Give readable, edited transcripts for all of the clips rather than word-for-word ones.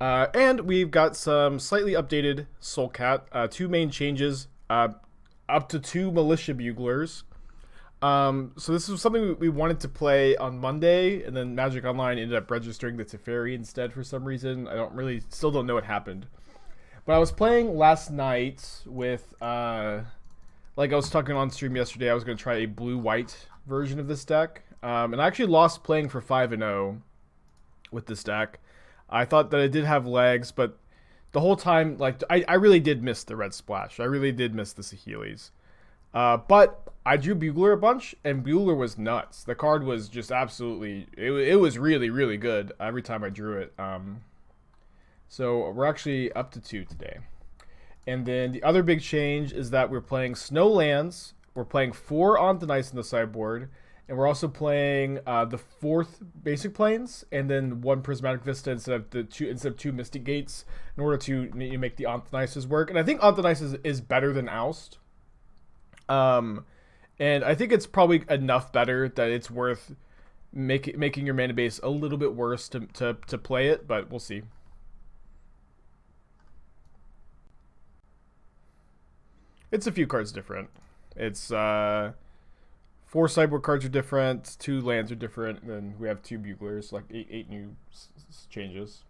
And we've got some slightly updated Soulcat. Two main changes. Up to two Militia Buglers. So this was something we wanted to play on Monday, and then Magic Online ended up registering the Teferi instead for some reason. Still don't know what happened. But I was playing last night with, like I was talking on stream yesterday, I was going to try a blue-white version of this deck. And I actually lost playing for 5-0 with this deck. I thought that it did have legs, but the whole time, like, I really did miss the red splash. I really did miss the Saheeli's. But I drew Bugler a bunch, and Bugler was nuts. The card was just absolutely... It was really, really good every time I drew it. So we're actually up to 2 today. And then the other big change is that we're playing Snow Lands. We're playing 4 on the Ice in the sideboard. And we're also playing the 4th Basic Plains, and then 1 Prismatic Vista instead of 2 Mystic Gates, in order to make the Anthonices work. And I think Anthonices is better than Oust. And I think it's probably enough better that it's worth making your mana base a little bit worse to play it, but we'll see. It's a few cards different. It's 4 sideboard cards are different, 2 lands are different, and then we have 2 buglers, like 8 new changes.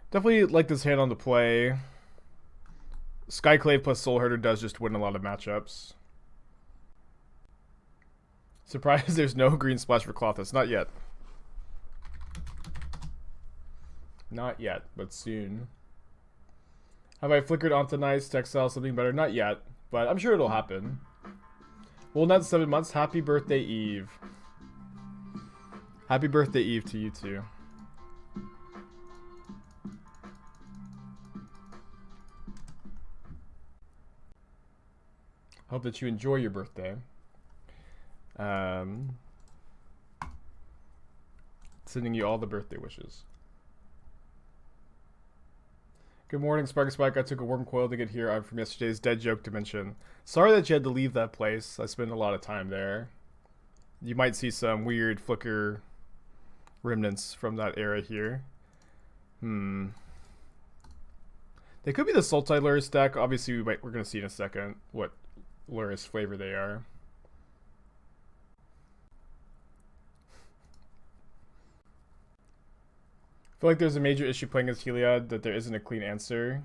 Definitely like this hand on the play. Skyclave plus Soulherder does just win a lot of matchups. Surprised there's no green splash for Klothys. Not yet. Not yet, but soon. Have I flickered onto nice to excel something better? Not yet, but I'm sure it'll happen. Well, not 7 months. Happy birthday, Eve. Happy birthday, Eve, to you too. Hope that you enjoy your birthday. Sending you all the birthday wishes. Good morning, Spark Spike. I took a worm coil to get here. I'm from yesterday's Dead Joke Dimension. Sorry that you had to leave that place. I spent a lot of time there. You might see some weird flicker remnants from that era here. They could be the Sultai Luris deck. Obviously, we're going to see in a second what Luris flavor they are. I feel like there's a major issue playing as Heliod that there isn't a clean answer.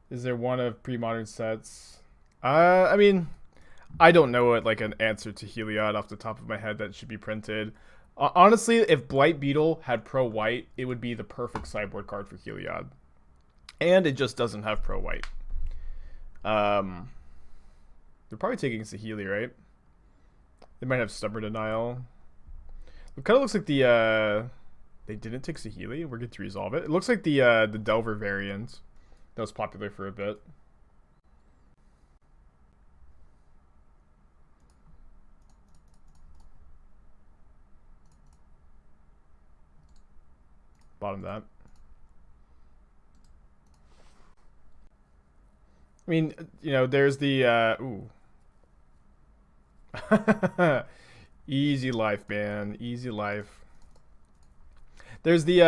Is there one of pre-modern sets? I mean, I don't know what like an answer to Heliod off the top of my head that should be printed. Honestly, if Blight Beetle had Pro White, it would be the perfect sideboard card for Heliod. And it just doesn't have Pro White. They're probably taking Saheeli, right? They might have Stubborn Denial. It kind of looks like the they didn't take Saheeli. We're good to resolve it. It looks like the Delver variant that was popular for a bit. Bottom that. I mean, you know, there's the ooh. Easy life, man. Easy life. There's the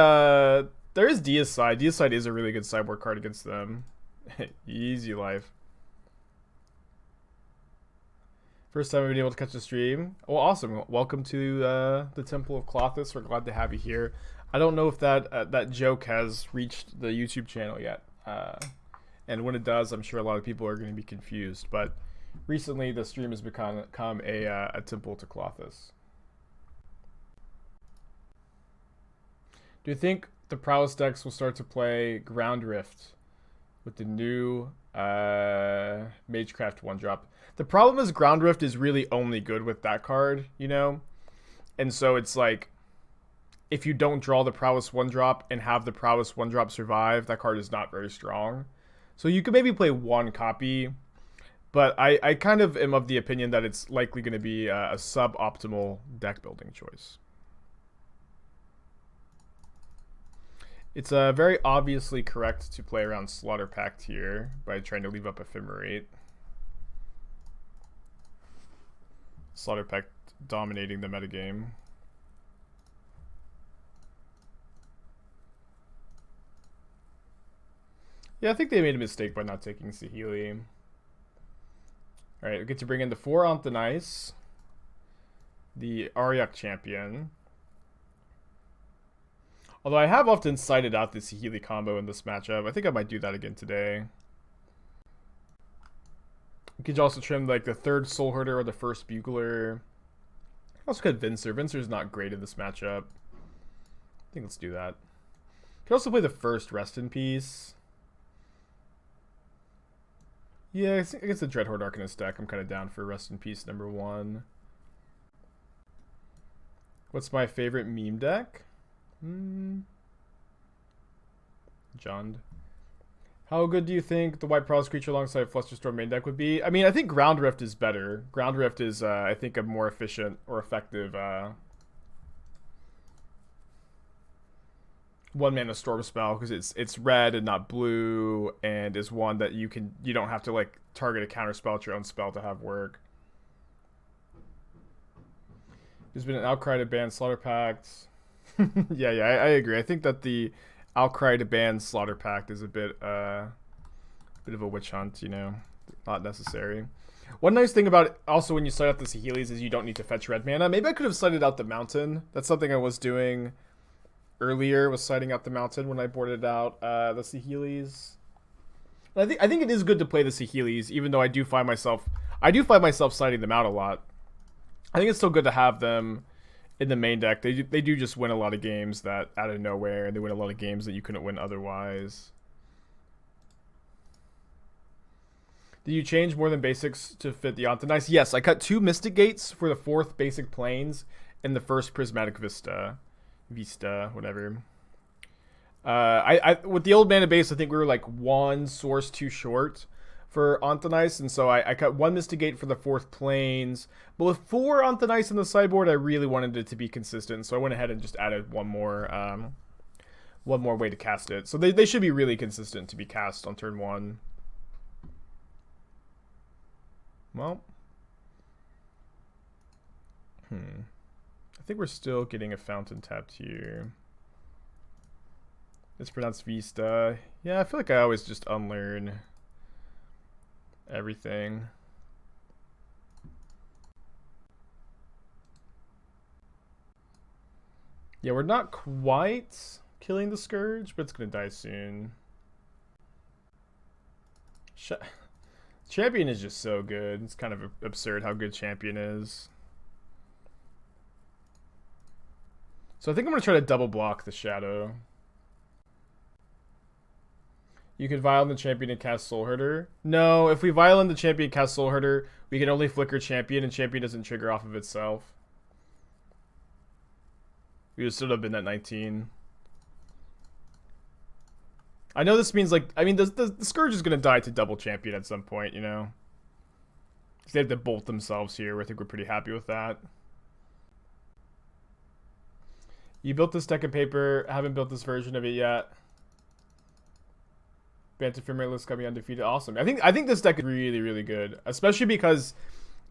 there is Deicide. Deicide is a really good sideboard card against them. Easy life. First time we've been able to catch the stream. Well, awesome. Welcome to the Temple of Klothys. We're glad to have you here. I don't know if that joke has reached the YouTube channel yet. And when it does, I'm sure a lot of people are going to be confused. But recently, the stream has become a Temple to Klothys. Do you think the Prowess decks will start to play Ground Rift with the new Magecraft 1-drop? The problem is Ground Rift is really only good with that card, you know? And so it's like, if you don't draw the Prowess 1-drop and have the Prowess 1-drop survive, that card is not very strong. So you could maybe play 1 copy, but I kind of am of the opinion that it's likely going to be a suboptimal deck building choice. It's very obviously correct to play around Slaughter Pact here by trying to leave up Ephemerate. Slaughter Pact dominating the metagame. Yeah, I think they made a mistake by not taking Saheeli. Alright, we get to bring in the 4 Anthonice. The Auriok Champion. Although I have often cited out the Saheeli combo in this matchup. I think I might do that again today. You could also trim like the 3rd Soulherder or the 1st Bugler. Also could Venser. Venser's not great in this matchup. I think let's do that. You could also play the 1st Rest in Peace. Yeah, I think against the Dreadhorde Arcanist deck, I'm kind of down for Rest in Peace number 1. What's my favorite meme deck? Jund. How good do you think the White Prowess creature alongside Flusterstorm main deck would be? I mean, I think Ground Rift is better. Ground Rift is, I think, a more efficient or effective one-mana storm spell because it's red and not blue, and is one that you don't have to like target a counter spell at your own spell to have work. There's been an outcry to ban Slaughter Pact. yeah, I agree. I think that the outcry to ban Slaughter Pact is a bit of a witch hunt, you know, not necessary. One nice thing about it, also when you slide out the Saheelis is you don't need to fetch red mana. Maybe I could have slided out the mountain. That's something I was doing earlier, was sliding out the mountain when I boarded out the Saheelis. I think it is good to play the Saheelis, even though I do find myself sliding them out a lot. I think it's still good to have them in the main deck. They do just win a lot of games that out of nowhere, and they win a lot of games that you couldn't win otherwise. Did you change more than basics to fit the Anthonice? Yes, I cut 2 Mystic Gates for the 4th basic planes and the 1st Prismatic Vista, whatever. I with the old mana base, I think we were like 1 source too short for Anthonice, and so I cut 1 Mystic Gate for the 4th planes. But with 4 Anthonice in the sideboard, I really wanted it to be consistent, so I went ahead and just added one more way to cast it. So they should be really consistent to be cast on turn 1. Well, I think we're still getting a fountain tapped here. It's pronounced Vista. Yeah, I feel like I always just unlearn everything. Yeah, we're not quite killing the Scourge, but it's gonna die soon. Champion is just so good. It's kind of absurd how good Champion is. So I think I'm gonna try to double block the Shadow. You could Vial in the Champion and cast Soulherder. No, if we Vial in the Champion and cast Soulherder, we can only flicker Champion, and Champion doesn't trigger off of itself. We would still have been at 19. I know this means, like, I mean, the Scourge is going to die to double Champion at some point, you know? They have to bolt themselves here. I think we're pretty happy with that. You built this deck of paper. I haven't built this version of it yet. Bant Ephemerate list got me undefeated. Awesome. I think this deck is really, really good. Especially because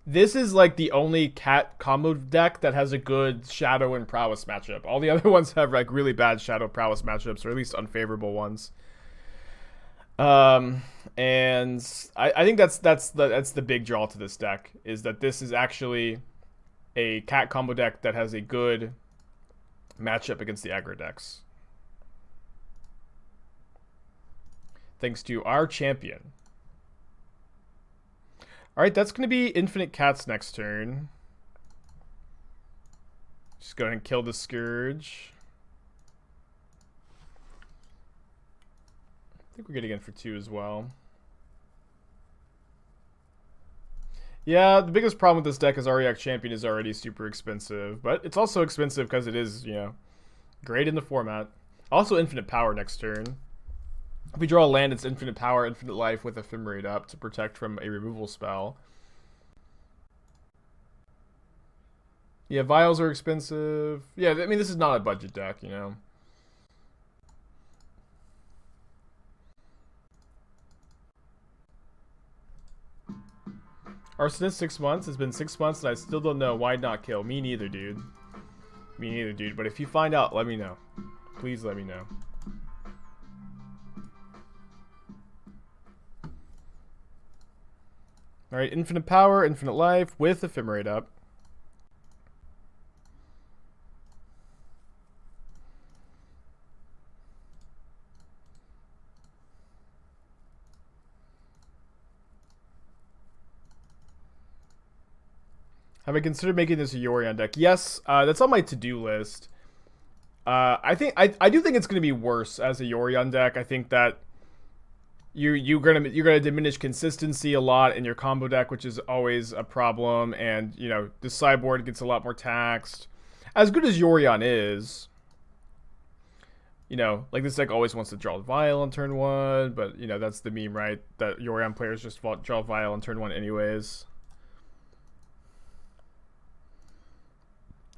this is like the only cat combo deck that has a good Shadow and Prowess matchup. All the other ones have like really bad Shadow Prowess matchups, or at least unfavorable ones. And I think that's the big draw to this deck, is that this is actually a cat combo deck that has a good matchup against the aggro decks. Thanks to our champion. Alright, that's going to be Infinite Cats next turn. Just go ahead and kill the Scourge. I think we're getting in for 2 as well. Yeah, the biggest problem with this deck is Auriok Champion is already super expensive, but it's also expensive because it is, you know, great in the format. Also Infinite Power next turn. If we draw a land, it's Infinite Power, Infinite Life with Ephemerate up to protect from a removal spell. Yeah, Vials are expensive. Yeah, I mean, this is not a budget deck, you know. Arsonist 6 months. It's been 6 months and I still don't know why not kill. Me neither, dude. Me neither, dude. But if you find out, let me know. Please let me know. Alright, infinite power, infinite life with Ephemerate up. Have I considered making this a Yorion deck? Yes, that's on my to-do list. I do think it's going to be worse as a Yorion deck. I think that you're gonna diminish consistency a lot in your combo deck, which is always a problem. And you know the sideboard gets a lot more taxed. As good as Yorion is, you know, like this deck always wants to draw Vial on turn 1, but you know that's the meme, right? That Yorion players just draw Vial on turn 1 anyways.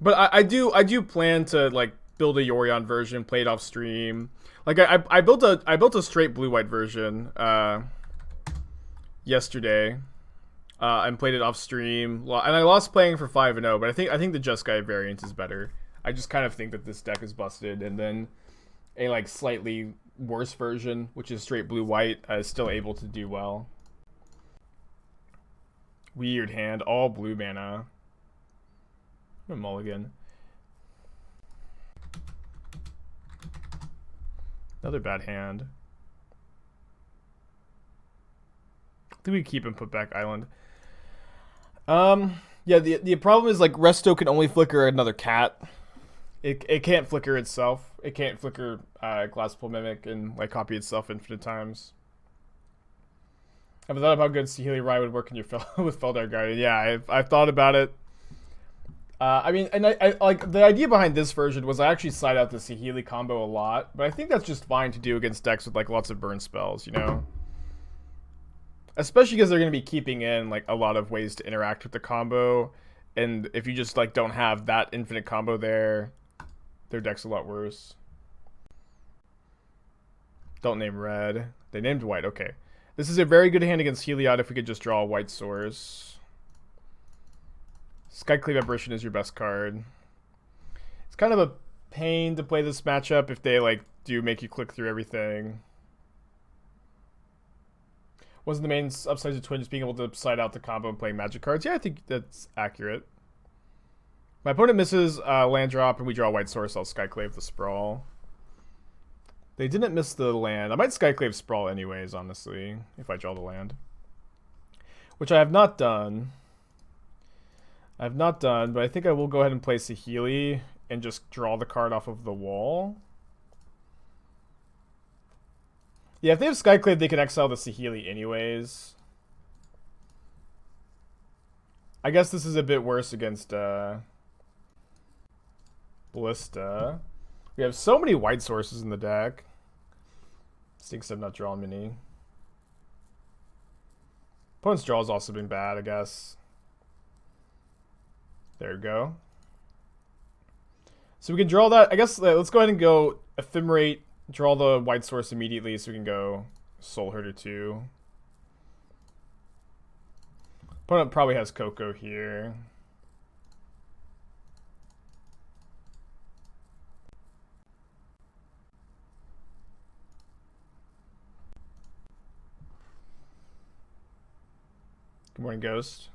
But I do plan to like build a Yorion version, play it off stream. Like I built a straight blue-white version yesterday, and played it off stream, and I lost playing for 5-0. But I think the Jeskai variant is better. I just kind of think that this deck is busted, and then a like slightly worse version, which is straight blue-white, is still able to do well. Weird hand, all blue mana. A mulligan. Another bad hand. I think we keep and put back island. Yeah, the problem is like Resto can only flicker another cat. It can't flicker itself. It can't flicker Glasspool Mimic and like copy itself infinite times. I've thought about how good Saheeli Rai would work in your with Felidar Guardian. Yeah, I've thought about it. I mean, and I like the idea behind this version was I actually side out the Saheeli combo a lot, but I think that's just fine to do against decks with like lots of burn spells, you know? Especially because they're going to be keeping in like a lot of ways to interact with the combo, and if you just like don't have that infinite combo there, their deck's a lot worse. Don't name red. They named white, okay. This is a very good hand against Heliod if we could just draw a white source. Skyclave Apparition is your best card. It's kind of a pain to play this matchup if they like do make you click through everything. Wasn't the main upside to Twin just being able to side out the combo and playing magic cards? Yeah, I think that's accurate. My opponent misses land drop and we draw a white source. I'll Skyclave the Sprawl. They didn't miss the land. I might Skyclave Sprawl anyways, honestly, if I draw the land. Which I have not done. But I think I will go ahead and play Saheeli and just draw the card off of the wall. Yeah, if they have Skyclave, they can exile the Saheeli anyways. I guess this is a bit worse against Ballista. We have so many white sources in the deck. Stinks I've not drawn many. Opponent's draw has also been bad, I guess. There we go. So we can draw that. I guess let's go ahead and go Ephemerate, draw the white source immediately so we can go Soulherder 2. Opponent probably has Coco here. Good morning, Ghost.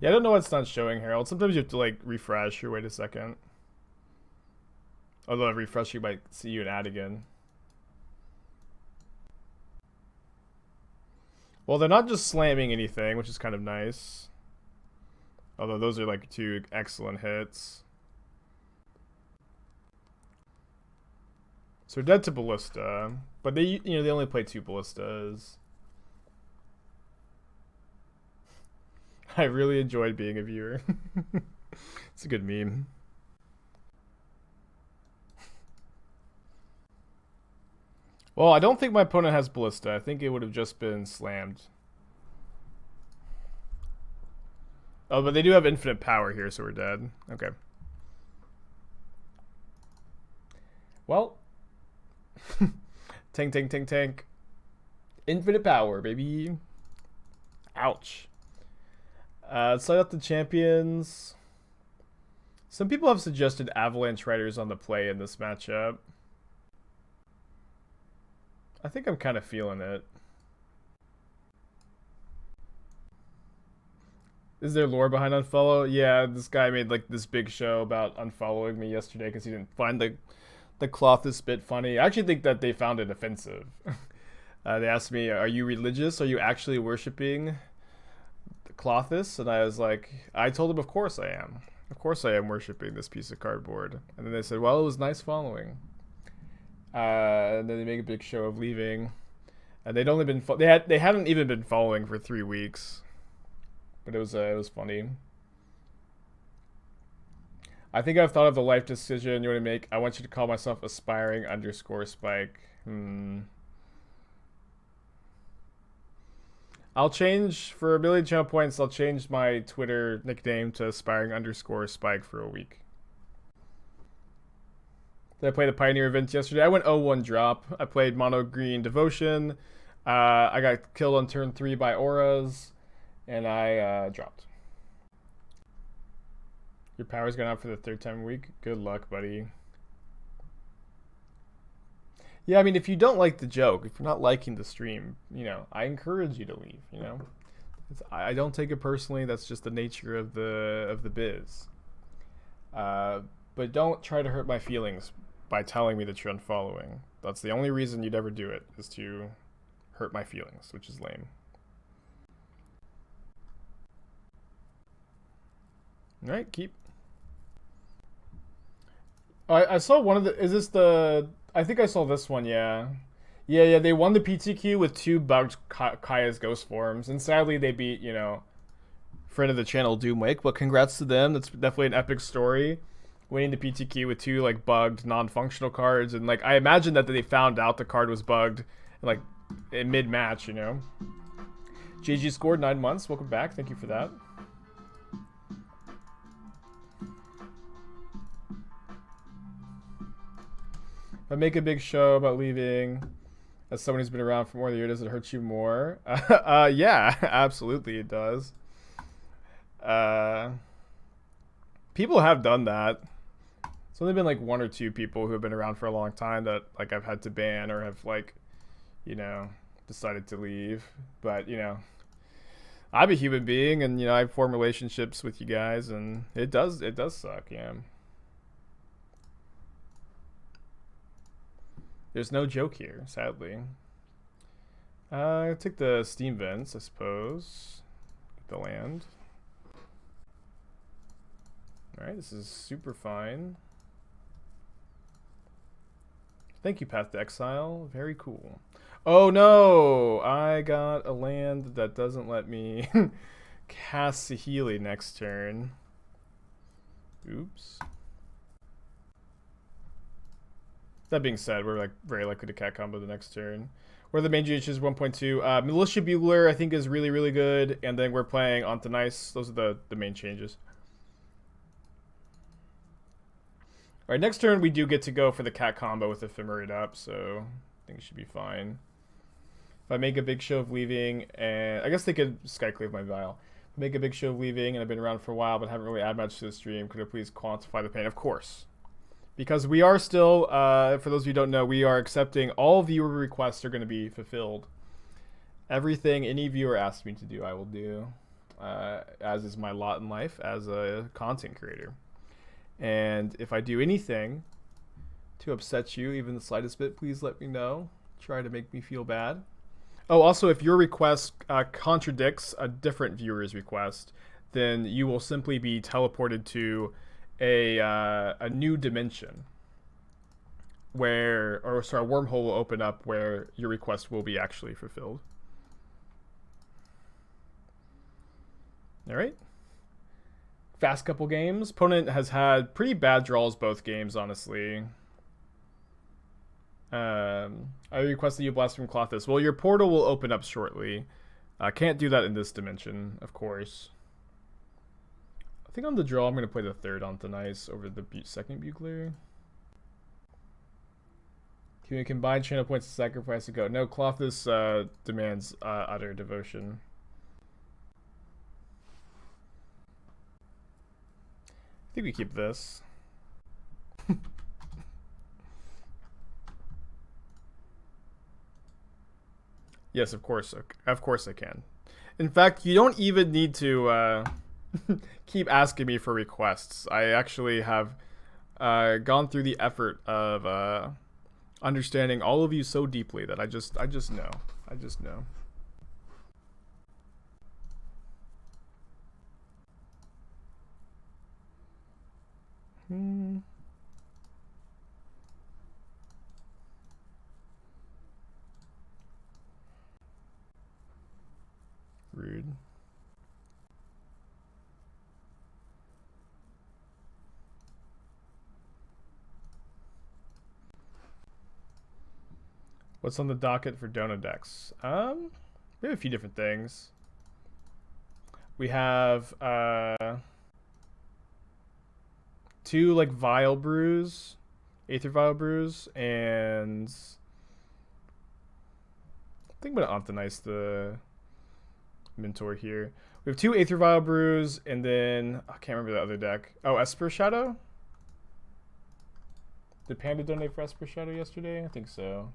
Yeah, I don't know what's not showing, Harold. Sometimes you have to, like, refresh or wait a second. Although if refresh, you might see you an ad again. Well, they're not just slamming anything, which is kind of nice. Although those are, like, 2 excellent hits. So we're dead to Ballista. But they only play 2 Ballistas. I really enjoyed being a viewer. It's a good meme. Well, I don't think my opponent has Ballista. I think it would have just been slammed. Oh, but they do have infinite power here, so we're dead. Okay. Well. Tank, tank, tank, tank. Infinite power, baby. Ouch. Side up the champions. Some people have suggested Avalanche Riders on the play in this matchup. I think I'm kind of feeling it. Is there lore behind unfollow? Yeah, this guy made like this big show about unfollowing me yesterday because he didn't find the Clothis bit funny. I actually think that they found it offensive. They asked me, "Are you religious? Are you actually worshiping the Clothis?" And I was like, I told them, "Of course I am. Of course I am worshiping this piece of cardboard." And then they said, "Well, it was nice following." And then they make a big show of leaving, and they'd only been they hadn't even been following for 3 weeks. But it was funny. I think I've thought of the life decision you want to make. I want you to call myself aspiring_spike. I'll change for 1,000,000 channel points. I'll change my Twitter nickname to aspiring_spike for a week. Did I play the Pioneer event yesterday? I went 0-1 drop. I played Mono Green Devotion. I got killed on turn 3 by auras. And I dropped. Your power's gone out for the 3rd time a week. Good luck, buddy. Yeah, I mean, if you don't like the joke, if you're not liking the stream, you know, I encourage you to leave. You know, I don't take it personally. That's just the nature of the biz. But don't try to hurt my feelings by telling me that you're unfollowing. That's the only reason you'd ever do it, is to hurt my feelings, which is lame. All right, keep. I saw one of the. Is this the? I think I saw this one. Yeah, yeah. They won the PTQ with 2 bugged Kaya's ghost forms, and sadly they beat friend of the channel Doomwake. But congrats to them. That's definitely an epic story. Winning the PTQ with 2 like bugged non-functional cards, and like I imagine that they found out the card was bugged, like in mid-match. JG scored 9 months. Welcome back. Thank you for that. If I make a big show about leaving, as someone who's been around for more than a year, does it hurt you more? Yeah, absolutely it does. People have done that. It's only been like 1 or 2 people who have been around for a long time that like I've had to ban or have like, decided to leave. But I'm a human being, and I form relationships with you guys, and it does suck, yeah. There's no joke here, sadly. Take the steam vents, I suppose. Get the land. Alright, this is super fine. Thank you, Path to Exile. Very cool. Oh no! I got a land that doesn't let me cast Saheeli next turn. Oops. That being said, we're like very likely to cat combo the next turn. Where the main GH is 1.2. Militia Bugler I think is really, really good, and then we're playing Onto Nice. Those are the main changes. Alright, next turn we do get to go for the cat combo with Ephemerate up, so I think it should be fine. If I make a big show of leaving, and I guess they could Skyclave my Vial. Make a big show of leaving, and I've been around for a while, but haven't really added much to the stream. Could I please quantify the pain? Of course. Because we are still, for those of you who don't know, we are accepting all viewer requests are going to be fulfilled. Everything any viewer asks me to do, I will do. As is my lot in life as a content creator. And if I do anything to upset you, even the slightest bit, please let me know. Try to make me feel bad. Oh, also, if your request contradicts a different viewer's request, then you will simply be teleported to a new dimension a wormhole will open up where your request will be actually fulfilled. All right. Fast couple games. Opponent has had pretty bad draws both games, honestly. I request that you Blaspheme Clothis. Well, your portal will open up shortly. I can't do that in this dimension, of course. I think on the draw, I'm going to play the 3rd Onto Nice over the 2nd Bugler. Can we combine channel points to sacrifice to go? No, Clothis demands utter devotion. I think we keep this. Yes, of course. Of course I can. In fact, you don't even need to keep asking me for requests. I actually have gone through the effort of understanding all of you so deeply that I just know. I just know. Rude. What's on the docket for Dona decks? We have a few different things. We have 2 like Vial brews, Aether Vial brews, and I think I'm gonna optimize the Mentor here. We have 2 Aether Vial brews, and then I can't remember the other deck. Oh, Esper Shadow. Did Panda donate for Esper Shadow yesterday? I think so.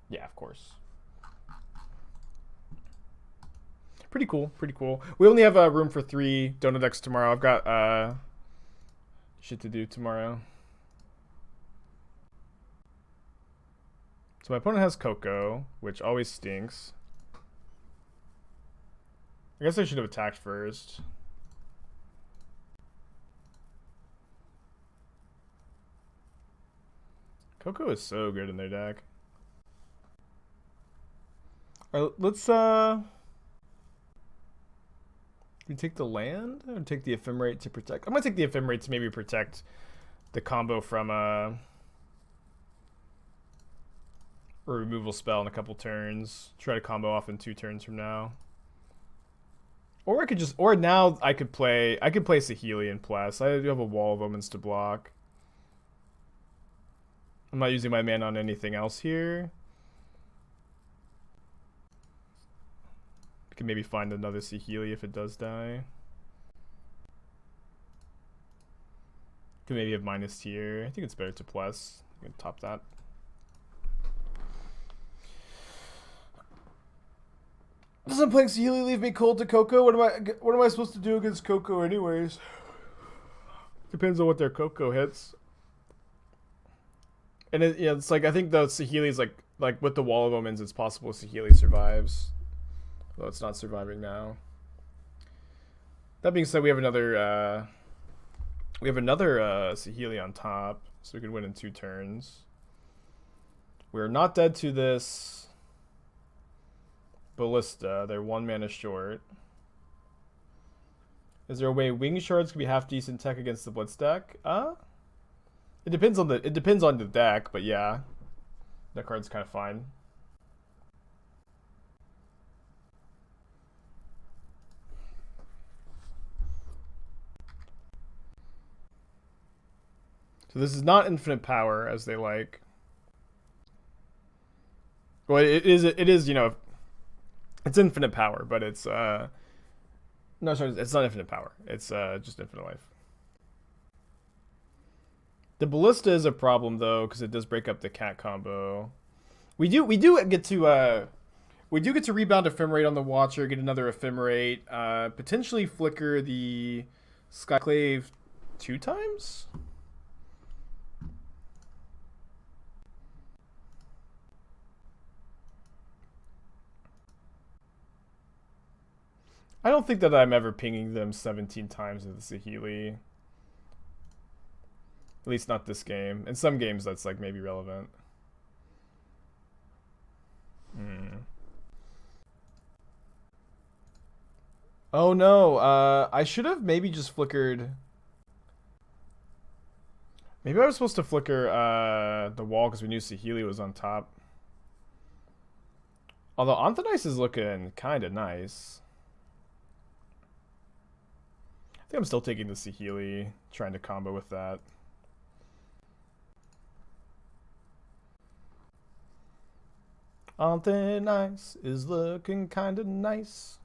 Yeah, of course. Pretty cool, pretty cool. We only have room for 3 donut decks tomorrow. I've got shit to do tomorrow. So my opponent has Coco, which always stinks. I guess I should have attacked first. Coco is so good in their deck. Alright, let's we take the land or take the Ephemerate to protect? I'm gonna take the Ephemerate to maybe protect the combo from a removal spell in a couple turns. Try to combo off in 2 turns from now. Or I could just, or now I could play Saheeli in plus. I do have a Wall of Omens to block. I'm not using my mana on anything else here. I can maybe find another Saheeli if it does die. Could maybe have minus here. I think it's better to plus. I can top that. Doesn't playing Saheeli leave me cold to Coco? What am I supposed to do against Coco anyways? Depends on what their Coco hits. And it's like I think the Saheeli is like with the Wall of Omens, it's possible Saheeli survives, though it's not surviving now. That being said, we have another Saheeli on top, so we can win in 2 turns. We're not dead to this Ballista. They're 1 mana short. Is there a way Wing Shards could be half decent tech against the Blitz deck? It depends on the deck, but yeah, that card's kind of fine. So this is not infinite power as they like. Well, it is, you know, it's infinite power, but it's no, sorry, it's not infinite power. It's just infinite life. The Ballista is a problem though, because it does break up the cat combo. We do get to rebound Ephemerate on the Watcher, get another Ephemerate, potentially flicker the Skyclave 2 times. I don't think that I'm ever pinging them 17 times with the Saheeli. At least not this game. In some games that's like maybe relevant. Oh no, I should have maybe just flickered. Maybe I was supposed to flicker the wall because we knew Saheeli was on top. Although Anthonice is looking kind of nice. I think I'm still taking the Saheeli, trying to combo with that. Anthonice is looking kind of nice.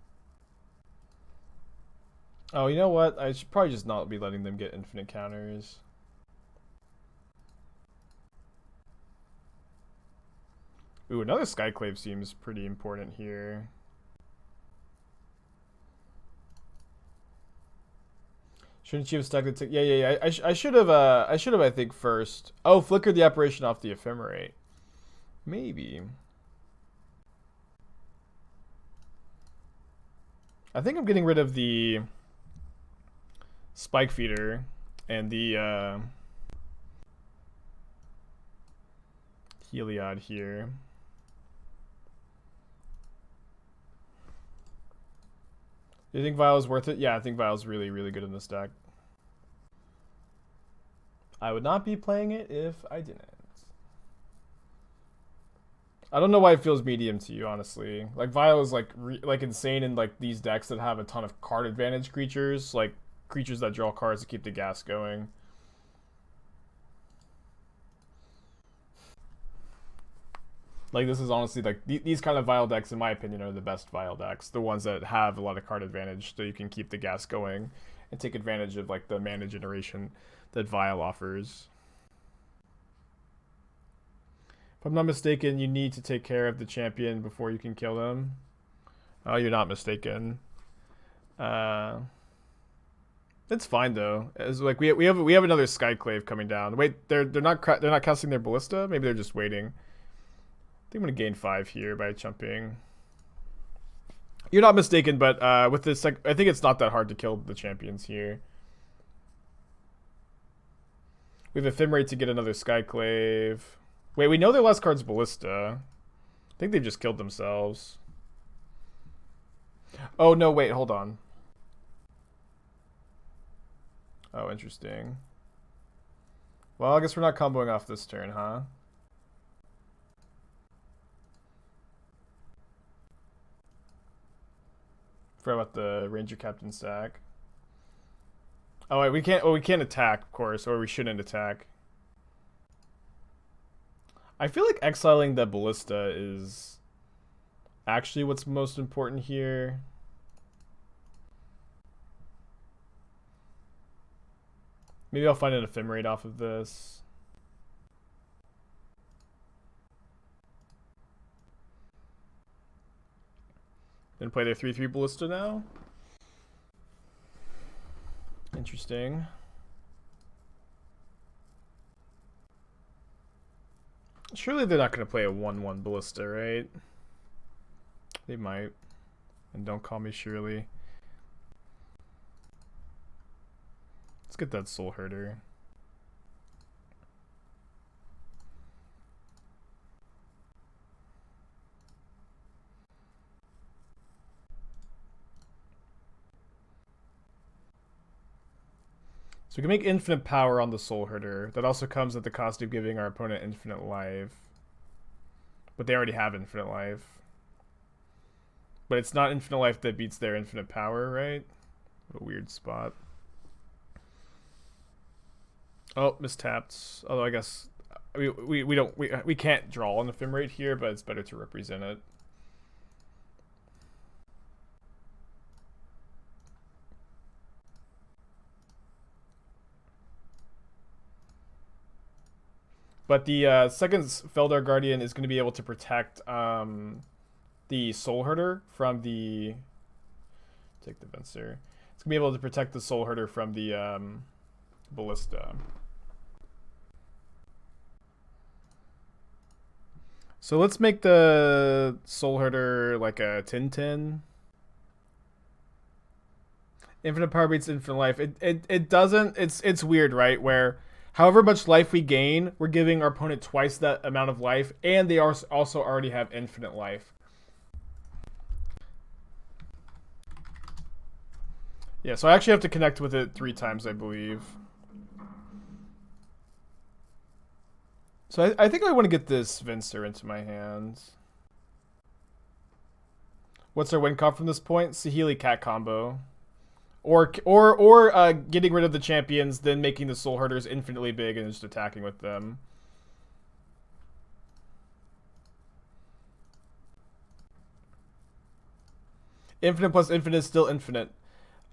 Oh, you know what? I should probably just not be letting them get infinite counters. Ooh, another Skyclave seems pretty important here. Shouldn't you have stuck the yeah. I should have I think first. Oh, flickered the apparition off the Ephemerate. Maybe. I think I'm getting rid of the Spike Feeder and the Heliod here. Do you think Vial is worth it? Yeah, I think Vial's really, really good in this deck. I would not be playing it if I didn't. I don't know why it feels medium to you, honestly. Like, Vial is like insane in like these decks that have a ton of card advantage creatures, like creatures that draw cards to keep the gas going. Like, this is honestly, like, these kind of Vial decks, in my opinion, are the best Vial decks. The ones that have a lot of card advantage, so you can keep the gas going and take advantage of, like, the mana generation that Vial offers. If I'm not mistaken, you need to take care of the champion before you can kill them. Oh, you're not mistaken. It's fine, though. It's like, we have another Skyclave coming down. Wait, they're not casting their Ballista? Maybe they're just waiting. I think I'm going to gain 5 here by jumping. You're not mistaken, but with this, I think it's not that hard to kill the champions here. We have Ephemerate to get another Skyclave. Wait, we know their last card's Ballista. I think they've just killed themselves. Oh, no, wait, hold on. Oh, interesting. Well, I guess we're not comboing off this turn, huh? Forgot about the Ranger Captain stack. Oh wait, we can't attack, of course, or we shouldn't attack. I feel like exiling the Ballista is actually what's most important here. Maybe I'll find an Ephemerate off of this. Then play their 3/3 Ballista now. Interesting. Surely they're not going to play a 1/1 Ballista, right? They might. And don't call me Shirley. Let's get that Soulherder. So we can make infinite power on the Soulherder. That also comes at the cost of giving our opponent infinite life. But they already have infinite life. But it's not infinite life that beats their infinite power, right? What a weird spot. Oh, mistapped. Although I guess we can't draw an Ephemerate here, but it's better to represent it. But the second Felidar Guardian is going to be able to protect the Soulherder from the... Take the Venser. It's going to be able to protect the Soulherder from the Ballista. So let's make the Soulherder like a Tintin. Infinite power beats infinite life. It doesn't... It's weird, right? Where... However much life we gain, we're giving our opponent twice that amount of life, and they also already have infinite life. Yeah, so I actually have to connect with it 3 times, I believe. So I think I want to get this Venser into my hands. What's our win comp from this point? Saheeli Cat combo. Or getting rid of the champions, then making the Soulherders infinitely big and just attacking with them. Infinite plus infinite is still infinite.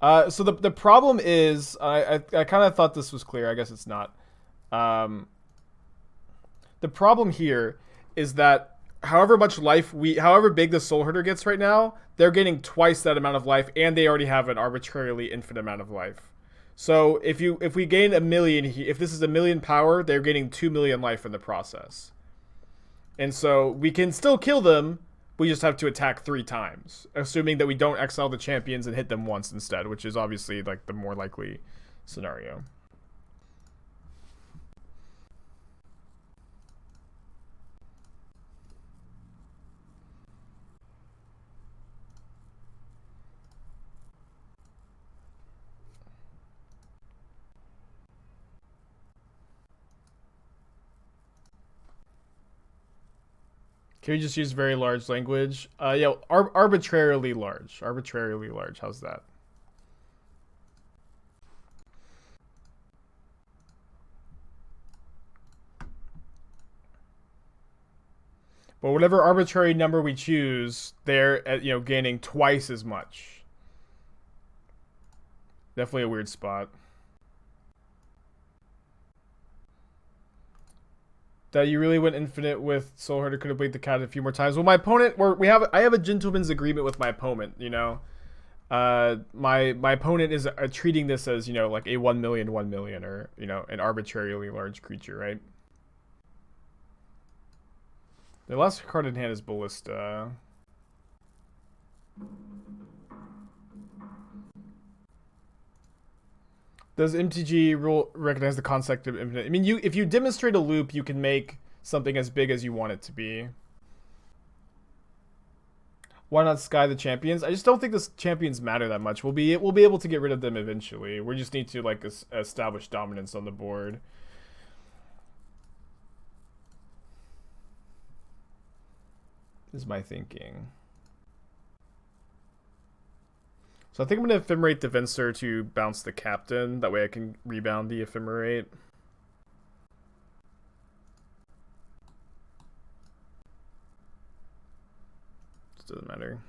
So the problem is, I kind of thought this was clear. I guess it's not. The problem here is that however much life however big the Soulherder gets right now, they're getting twice that amount of life, and they already have an arbitrarily infinite amount of life. So if we gain a million, if this is a million power, they're getting 2 million life in the process. And so we can still kill them. We just have to attack 3 times, assuming that we don't exile the champions and hit them once instead, which is obviously like the more likely scenario. Can we just use very large language? Yeah, arbitrarily large. Arbitrarily large. How's that? But whatever arbitrary number we choose, they're gaining twice as much. Definitely a weird spot. That you really went infinite with Soulherder, could have played the cat a few more times. Well, my opponent, I have a gentleman's agreement with my opponent. My opponent is treating this as like a 1 million, or an arbitrarily large creature, right? The last card in hand is Ballista. Does MTG rule recognize the concept of infinite? I mean, if you demonstrate a loop, you can make something as big as you want it to be. Why not Sky the champions? I just don't think the champions matter that much. We'll be able to get rid of them eventually. We just need to like establish dominance on the board. Is my thinking. So I think I'm going to Ephemerate the Venser to bounce the captain. That way I can rebound the Ephemerate. It doesn't matter.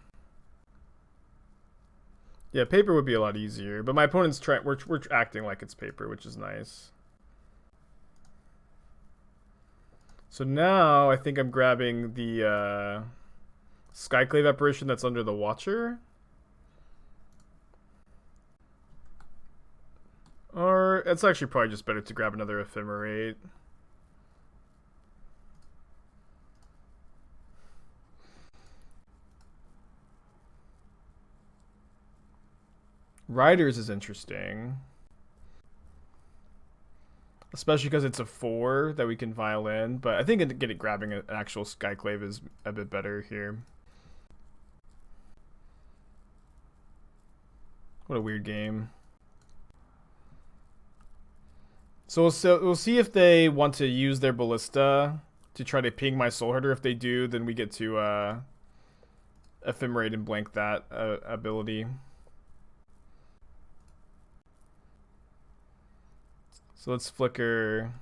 Yeah, paper would be a lot easier. But my opponent's trying. We're acting like it's paper, which is nice. So now I think I'm grabbing the Skyclave Apparition that's under the Watcher. Or it's actually probably just better to grab another Ephemerate. Riders is interesting. Especially because it's a 4 that we can Vial in. But I think grabbing an actual Skyclave is a bit better here. What a weird game. So we'll see if they want to use their Ballista to try to ping my Soulherder. If they do, then we get to Ephemerate and blank that ability. So let's flicker.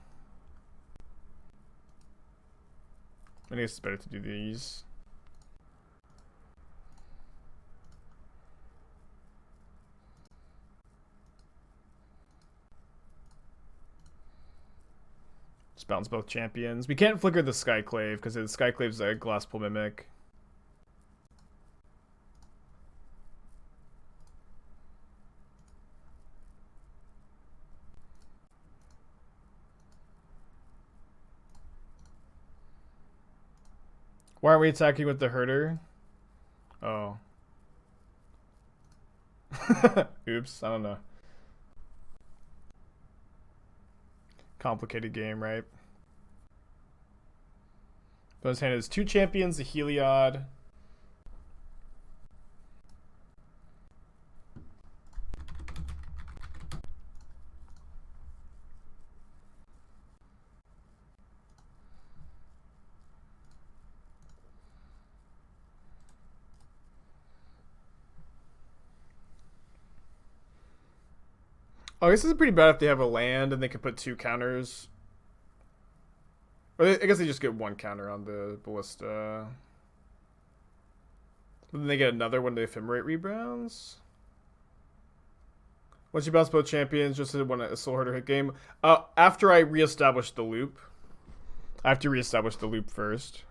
I guess it's better to do these. Just bounce both champions. We can't flicker the Skyclave because the Skyclave's a Glasspool Mimic. Why aren't we attacking with the Herder? Oh. Oops, I don't know. Complicated game, right? Bonus hand is 2 champions, a Heliod. Oh, this is pretty bad if they have a land and they can put 2 counters. Or I guess they just get 1 counter on the Ballista. Then they get another when the Ephemerate rebounds. Once you bounce both champions, just to win a Soulherder hit game. After I reestablish the loop. I have to reestablish the loop first.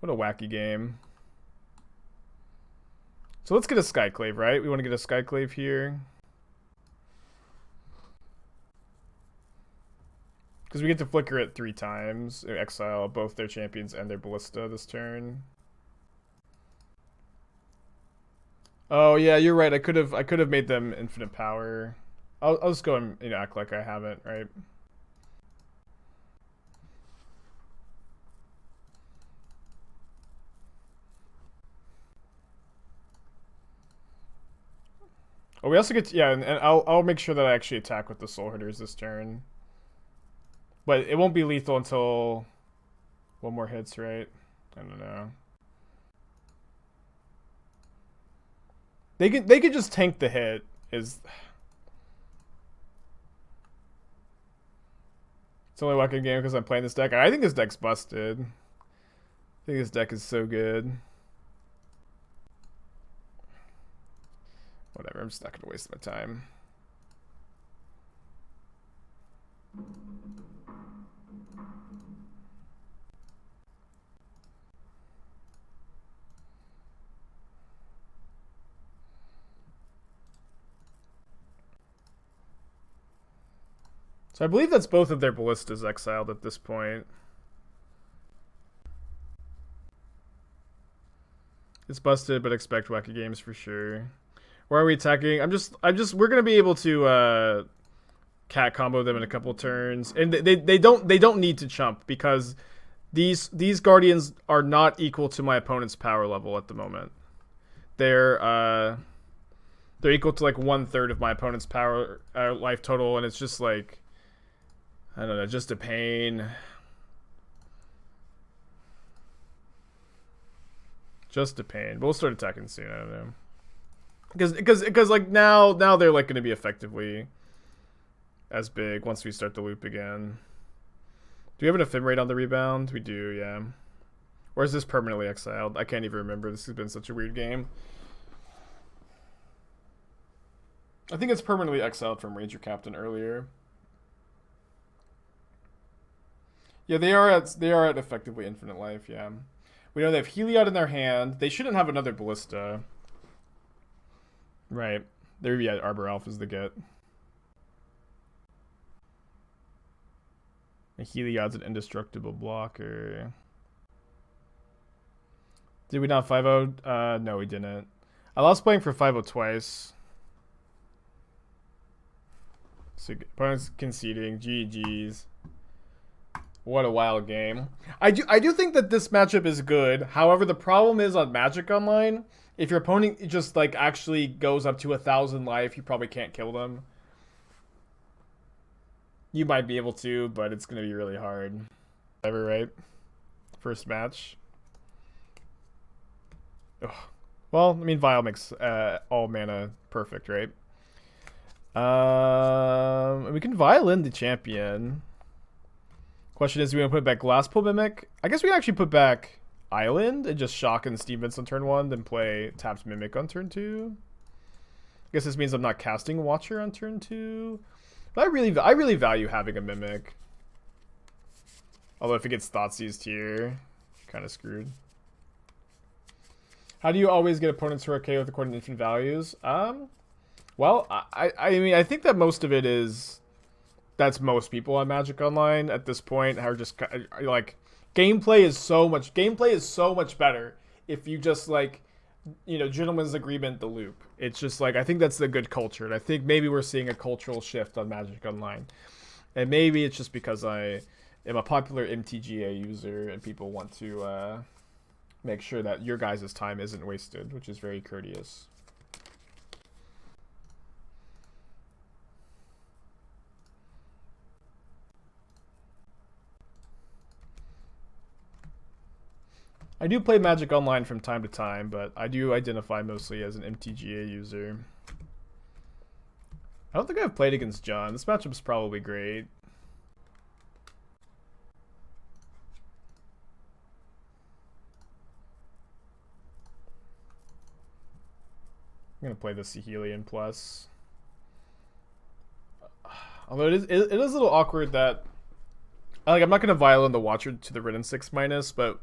What a wacky game. So let's get a Skyclave, right? We want to get a Skyclave here. Because we get to flicker it 3 times. Exile both their champions and their ballista this turn. Oh yeah, you're right. I could have made them infinite power. I'll just go and act like I haven't, right? Oh, we also get to, yeah, and I'll make sure that I actually attack with the Soulherders this turn. But it won't be lethal until 1 more hits, right? I don't know. They could just tank the hit. It's only one game because I'm playing this deck. I think this deck's busted. I think this deck is so good. Whatever, I'm just not gonna waste my time. So I believe that's both of their ballistas exiled at this point. It's busted, but expect wacky games for sure. Where are we attacking? We're gonna be able to cat combo them in a couple turns, and they don't need to chump because these guardians are not equal to my opponent's power level at the moment. They're equal to like 1/3 of my opponent's power life total, and it's just like, I don't know, just a pain. Just a pain. But we'll start attacking soon. I don't know. Because like now they're like going to be effectively as big once we start the loop again. Do we have an Ephemerate on the rebound? We do, yeah. Or is this permanently exiled? I can't even remember. This has been such a weird game. I think it's permanently exiled from Ranger Captain earlier. Yeah, they are at effectively infinite life, yeah. We know they have Heliod in their hand. They shouldn't have another ballista. Right. There, yeah, Arbor Elf is the get. And Heliod's an indestructible blocker. Did we not 5-0? No, we didn't. I lost playing for 5-0 twice. So opponents conceding. GG's. What a wild game. I do think that this matchup is good. However, the problem is on Magic Online, if your opponent just like actually goes up to 1,000 life, you probably can't kill them. You might be able to, but it's gonna be really hard. Ever, right? First match. Ugh. Well, I mean, Vial makes all mana perfect, right? We can Vial in the champion. Question is, do we want to put back Glasspool Mimic? I guess we can actually put back Island and just shock and Steam Vince on turn 1, then play tapped Mimic on turn 2. I guess this means I'm not casting Watcher on turn 2. But I really value having a Mimic. Although if it gets Thoughtseized here, kind of screwed. How do you always get opponents who are okay with according to infinite values? Well, I mean, I think that most of it is... That's most people on Magic Online at this point are just like gameplay is so much better if you just like, you know, gentleman's agreement the loop. It's just like, I think that's the good culture, and I think maybe we're seeing a cultural shift on Magic Online, and maybe it's just because I am a popular MTGA user and people want to make sure that your guys' time isn't wasted, which is very courteous. I do play Magic Online from time to time, but I do identify mostly as an MTGA user. I don't think I've played against John. This matchup's probably great. I'm going to play the Saheeli plus. Although it is a little awkward that... Like, I'm not going to Vial in the Watcher to the Ridden 6-, but...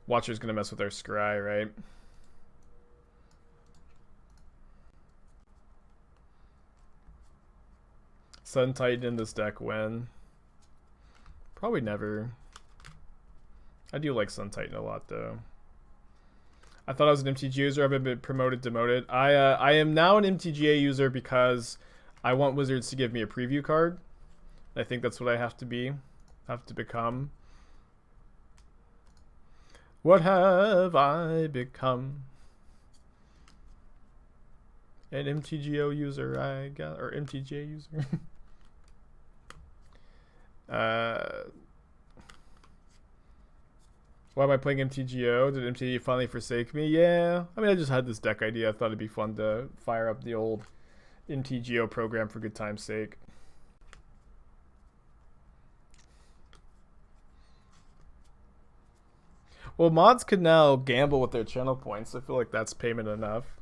Watcher's gonna mess with our scry, right? Sun Titan in this deck when? Probably never. I do like Sun Titan a lot though. I thought I was an MTG user. I've been promoted, demoted. I am now an MTGA user because I want Wizards to give me a preview card. I think that's what I have to be, have to become. What have I become? An MTGO user, I got, or MTGA user. Why am I playing MTGO? Did MTG finally forsake me? Yeah. I mean, I just had this deck idea. I thought it'd be fun to fire up the old MTGO program for good time's sake. Well, mods can now gamble with their channel points. I feel like that's payment enough.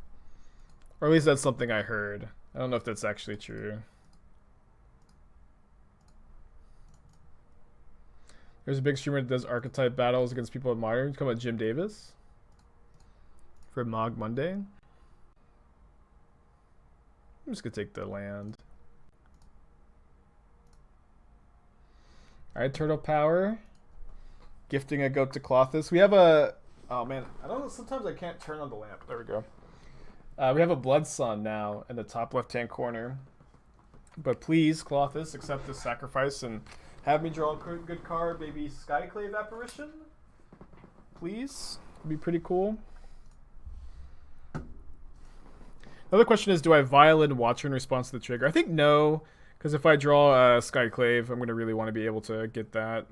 Or at least that's something I heard. I don't know if that's actually true. There's a big streamer that does archetype battles against people in Modern. Come on, Jim Davis. For Mog Monday. I'm just going to take the land. Alright, Turtle Power. Gifting a goat to Clothis. We have a... Oh, man. I don't know. Sometimes I can't turn on the lamp. There we go. We have a Blood Sun now in the top left-hand corner. But please, Clothis, accept this sacrifice and have me draw a good card. Maybe Skyclave Apparition? Please? It'd be pretty cool. Another question is, do I Vial in Watcher in response to the trigger? I think no, because if I draw a Skyclave, I'm going to really want to be able to get that.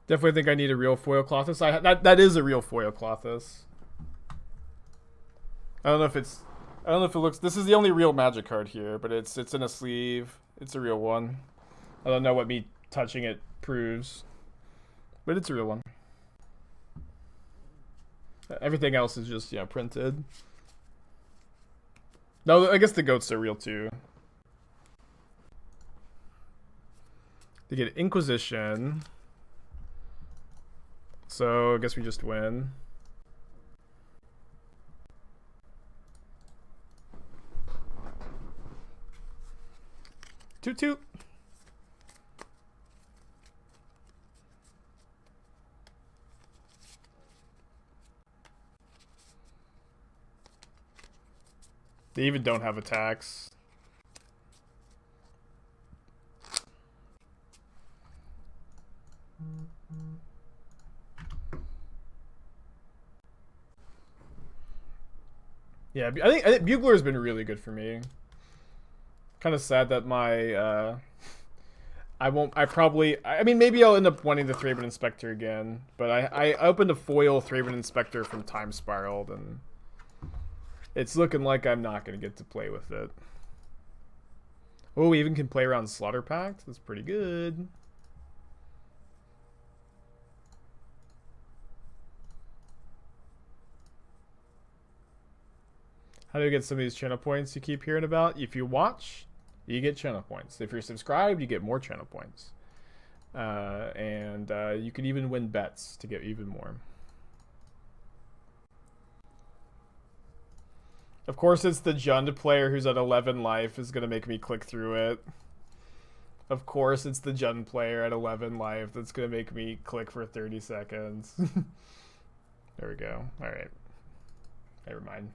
Definitely think I need a real foil Clothis. That is a real foil Clothis. I don't know if it looks. This is the only real Magic card here, but it's in a sleeve. It's a real one. I don't know what me touching it proves, but it's a real one. Everything else is just printed. No, I guess the goats are real too. They get Inquisition. So I guess we just win. 2-2. They even don't have attacks. Yeah, I think Bugler has been really good for me. Kind of sad that my I mean, maybe I'll end up wanting the Thraben Inspector again, but I opened a foil Thraben Inspector from Time Spiraled, and it's looking like I'm not going to get to play with it. Oh, we even can play around Slaughter Pact? That's pretty good. How do you get some of these channel points you keep hearing about? If you watch, you get channel points. If you're subscribed, you get more channel points. And you can even win bets to get even more. Of course, it's the Jund player who's at 11 life is going to make me click through it. Of course, it's the Jund player at 11 life that's going to make me click for 30 seconds. There we go. All right. Never mind.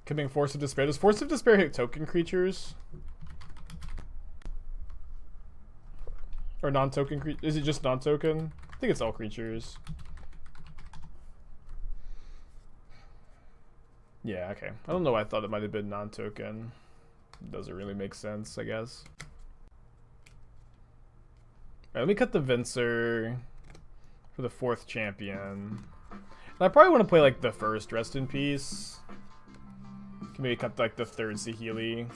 Coming Force of Despair. Does Force of Despair hit token creatures? Or non-token creatures? Is it just non-token? I think it's all creatures. Yeah, okay. I don't know why I thought it might have been non-token. Doesn't really make sense, I guess. Alright, let me cut the Venser for the 4th champion. And I probably want to play like the first Rest in Peace. Can maybe cut like the 3rd Saheeli.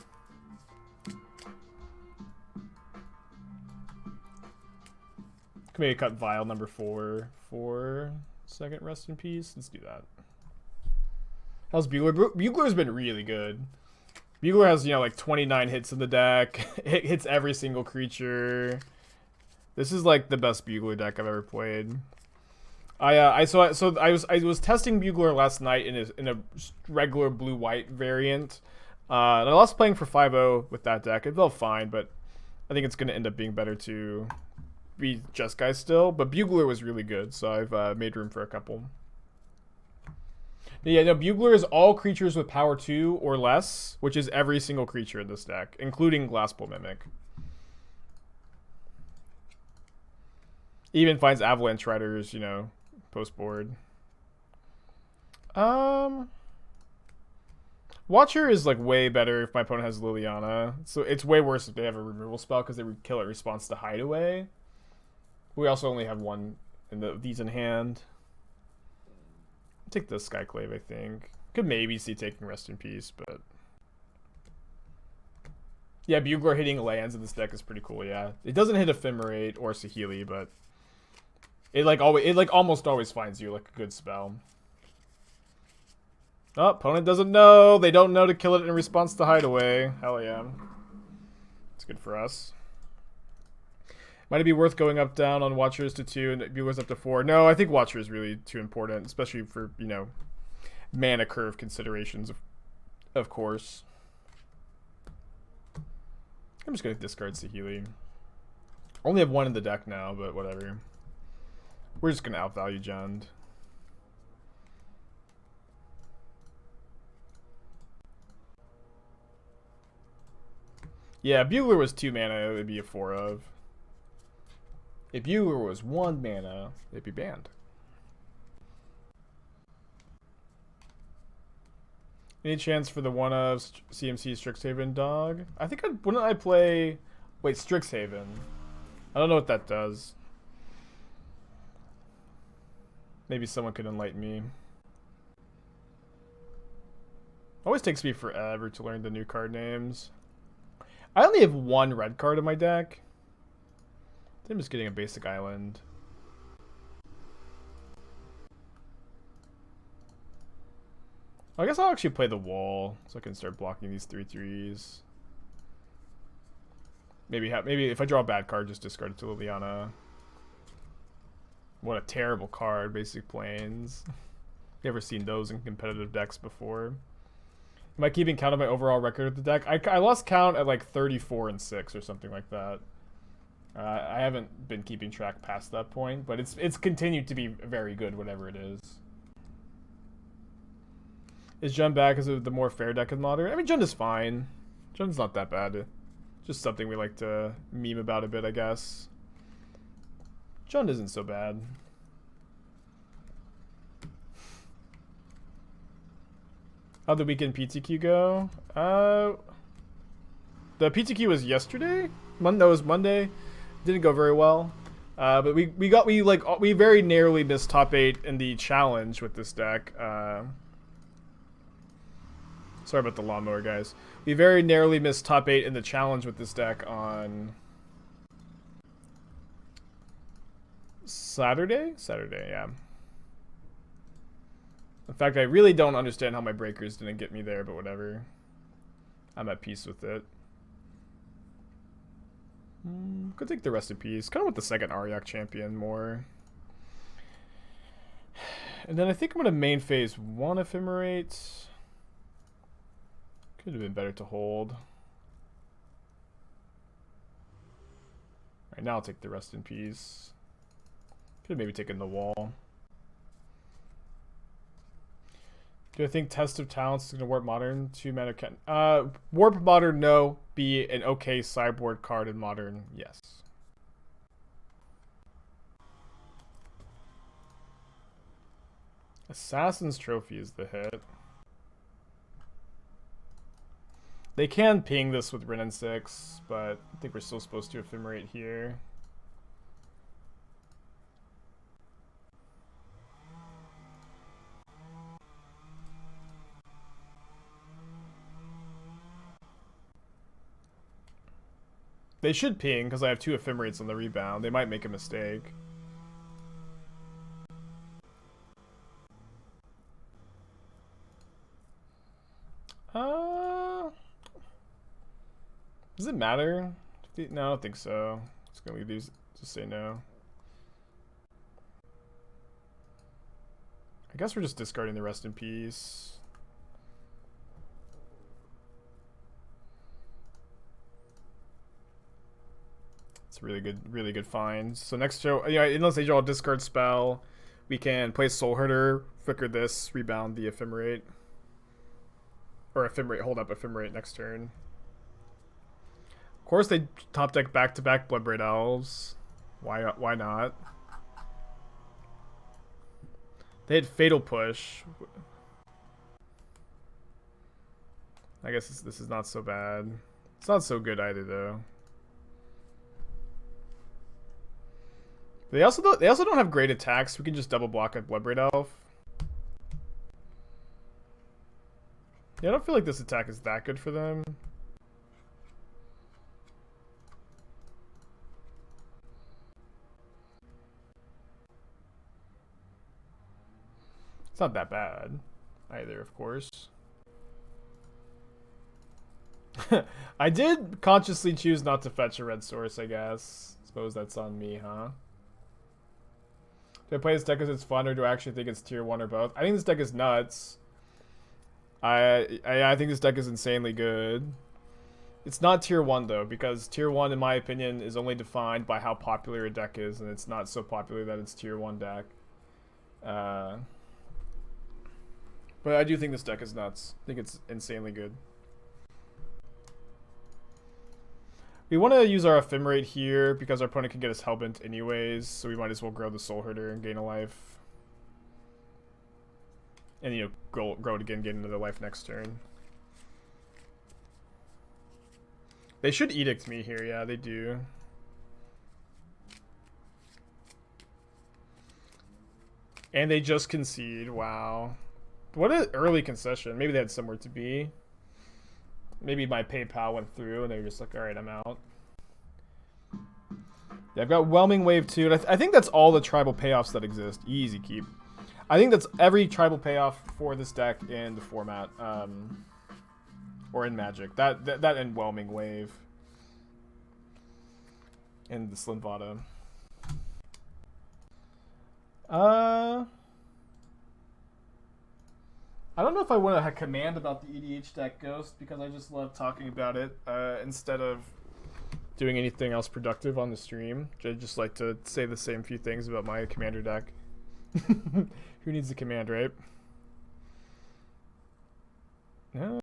Can maybe cut Vial number 4 for second rest in peace. Let's do that. How's Bugler? Bugler's been really good. Bugler has, you know, like 29 hits in the deck. It hits every single creature. This is like the best Bugler deck I've ever played. I was testing Bugler last night in a regular blue-white variant. And I lost playing for 5-0 with that deck. It felt fine, but I think it's going to end up being better to be Jeskai still. But Bugler was really good, so I've made room for a couple. Yeah, no, Bugler is all creatures with power 2 or less, which is every single creature in this deck, including Glasspool Mimic. Even finds Avalanche Riders, you know, post board. Watcher is like way better if my opponent has Liliana. So it's way worse if they have a removal spell because they would kill it response to Hideaway. We also only have one in these in hand. Take the Skyclave, I think. Could maybe see taking Rest in Peace, but yeah, Bugler hitting lands in this deck is pretty cool. Yeah, it doesn't hit Ephemerate or Saheeli, but it almost always finds you like a good spell. Oh, opponent doesn't know. They don't know to kill it in response to Hideaway. Hell yeah, it's good for us. Might it be worth going up down on Watchers to 2 and Bugler's up to 4? No, I think Watcher is really too important, especially for, you know, mana curve considerations, of course. I'm just going to discard Saheeli. Only have one in the deck now, but whatever. We're just going to outvalue Jund. Yeah, Bugler was 2 mana, it would be a 4 of. If Bugler was 1 mana, it'd be banned. Any chance for the one of CMC Strixhaven dog? I think wouldn't I play... Wait, Strixhaven. I don't know what that does. Maybe someone could enlighten me. Always takes me forever to learn the new card names. I only have 1 red card in my deck. I'm just getting a basic island. I guess I'll actually play the wall so I can start blocking these 3/3s. Maybe if I draw a bad card, just discard it to Liliana. What a terrible card, basic planes. Never seen those in competitive decks before. Am I keeping count of my overall record of the deck? I lost count at like 34-6 or something like that. I haven't been keeping track past that point, but it's continued to be very good, whatever it is. Is Jund back as the more fair deck in Modern? I mean, Jund is fine. Jund's not that bad. Just something we like to meme about a bit, I guess. Jund isn't so bad. How'd the weekend PTQ go? The PTQ was yesterday? Monday was Monday. Didn't go very well. But we very narrowly missed top 8 in the challenge with this deck. Sorry about the lawnmower, guys. We very narrowly missed top 8 in the challenge with this deck on Saturday? Saturday, yeah. In fact, I really don't understand how my breakers didn't get me there, but whatever. I'm at peace with it. Could take the rest in peace. Kind of with the second Auriok Champion more. And then I think I'm going to main phase 1 Ephemerate. Could have been better to hold. Right now I'll take the rest in peace. Could have maybe taken the wall. Do I think Test of Talents is going to warp Modern 2 mana? Warp Modern, no. Be an okay sideboard card in Modern, yes. Assassin's Trophy is the hit. They can ping this with Wrenn and 6, but I think we're still supposed to Ephemerate here. They should ping, because I have 2 Ephemerates on the rebound. They might make a mistake. Does it matter? No, I don't think so. Just gonna leave these. Just say no. I guess we're just discarding the Rest in Peace. It's really good find. So next show, yeah, unless they draw a discard spell, we can play Soulherder, flicker this, rebound the Ephemerate. Or Ephemerate, hold up Ephemerate next turn. Of course they top deck back-to-back Bloodbraid Elves. Why not? They had Fatal Push. I guess this is not so bad. It's not so good either, though. They also don't have great attacks. We can just double block a Bloodbraid Elf. Yeah, I don't feel like this attack is that good for them. It's not that bad either, of course. I did consciously choose not to fetch a red source, I guess. Suppose that's on me, huh? Do I play this deck because it's fun, or do I actually think it's tier 1 or both? I think this deck is nuts. I think this deck is insanely good. It's not tier 1 though, because tier 1 in my opinion is only defined by how popular a deck is, and it's not so popular that it's tier 1 deck. But I do think this deck is nuts. I think it's insanely good. We want to use our Ephemerate here because our opponent can get us Hellbent anyways, so we might as well grow the Soulherder and gain a life. And, you know, grow it again, gain another life next turn. They should Edict me here, yeah, they do. And they just concede, wow. What an early concession. Maybe they had somewhere to be. Maybe my PayPal went through and they were just like, alright, I'm out. Yeah, I've got Whelming Wave 2. And I think that's all the tribal payoffs that exist. Easy keep. I think that's every tribal payoff for this deck in the format. Or in Magic. That and Whelming Wave. And the Slimvada. I don't know if I want to have command about the EDH deck Ghost, because I just love talking about it instead of doing anything else productive on the stream. I just like to say the same few things about my commander deck. Who needs a command, right? No.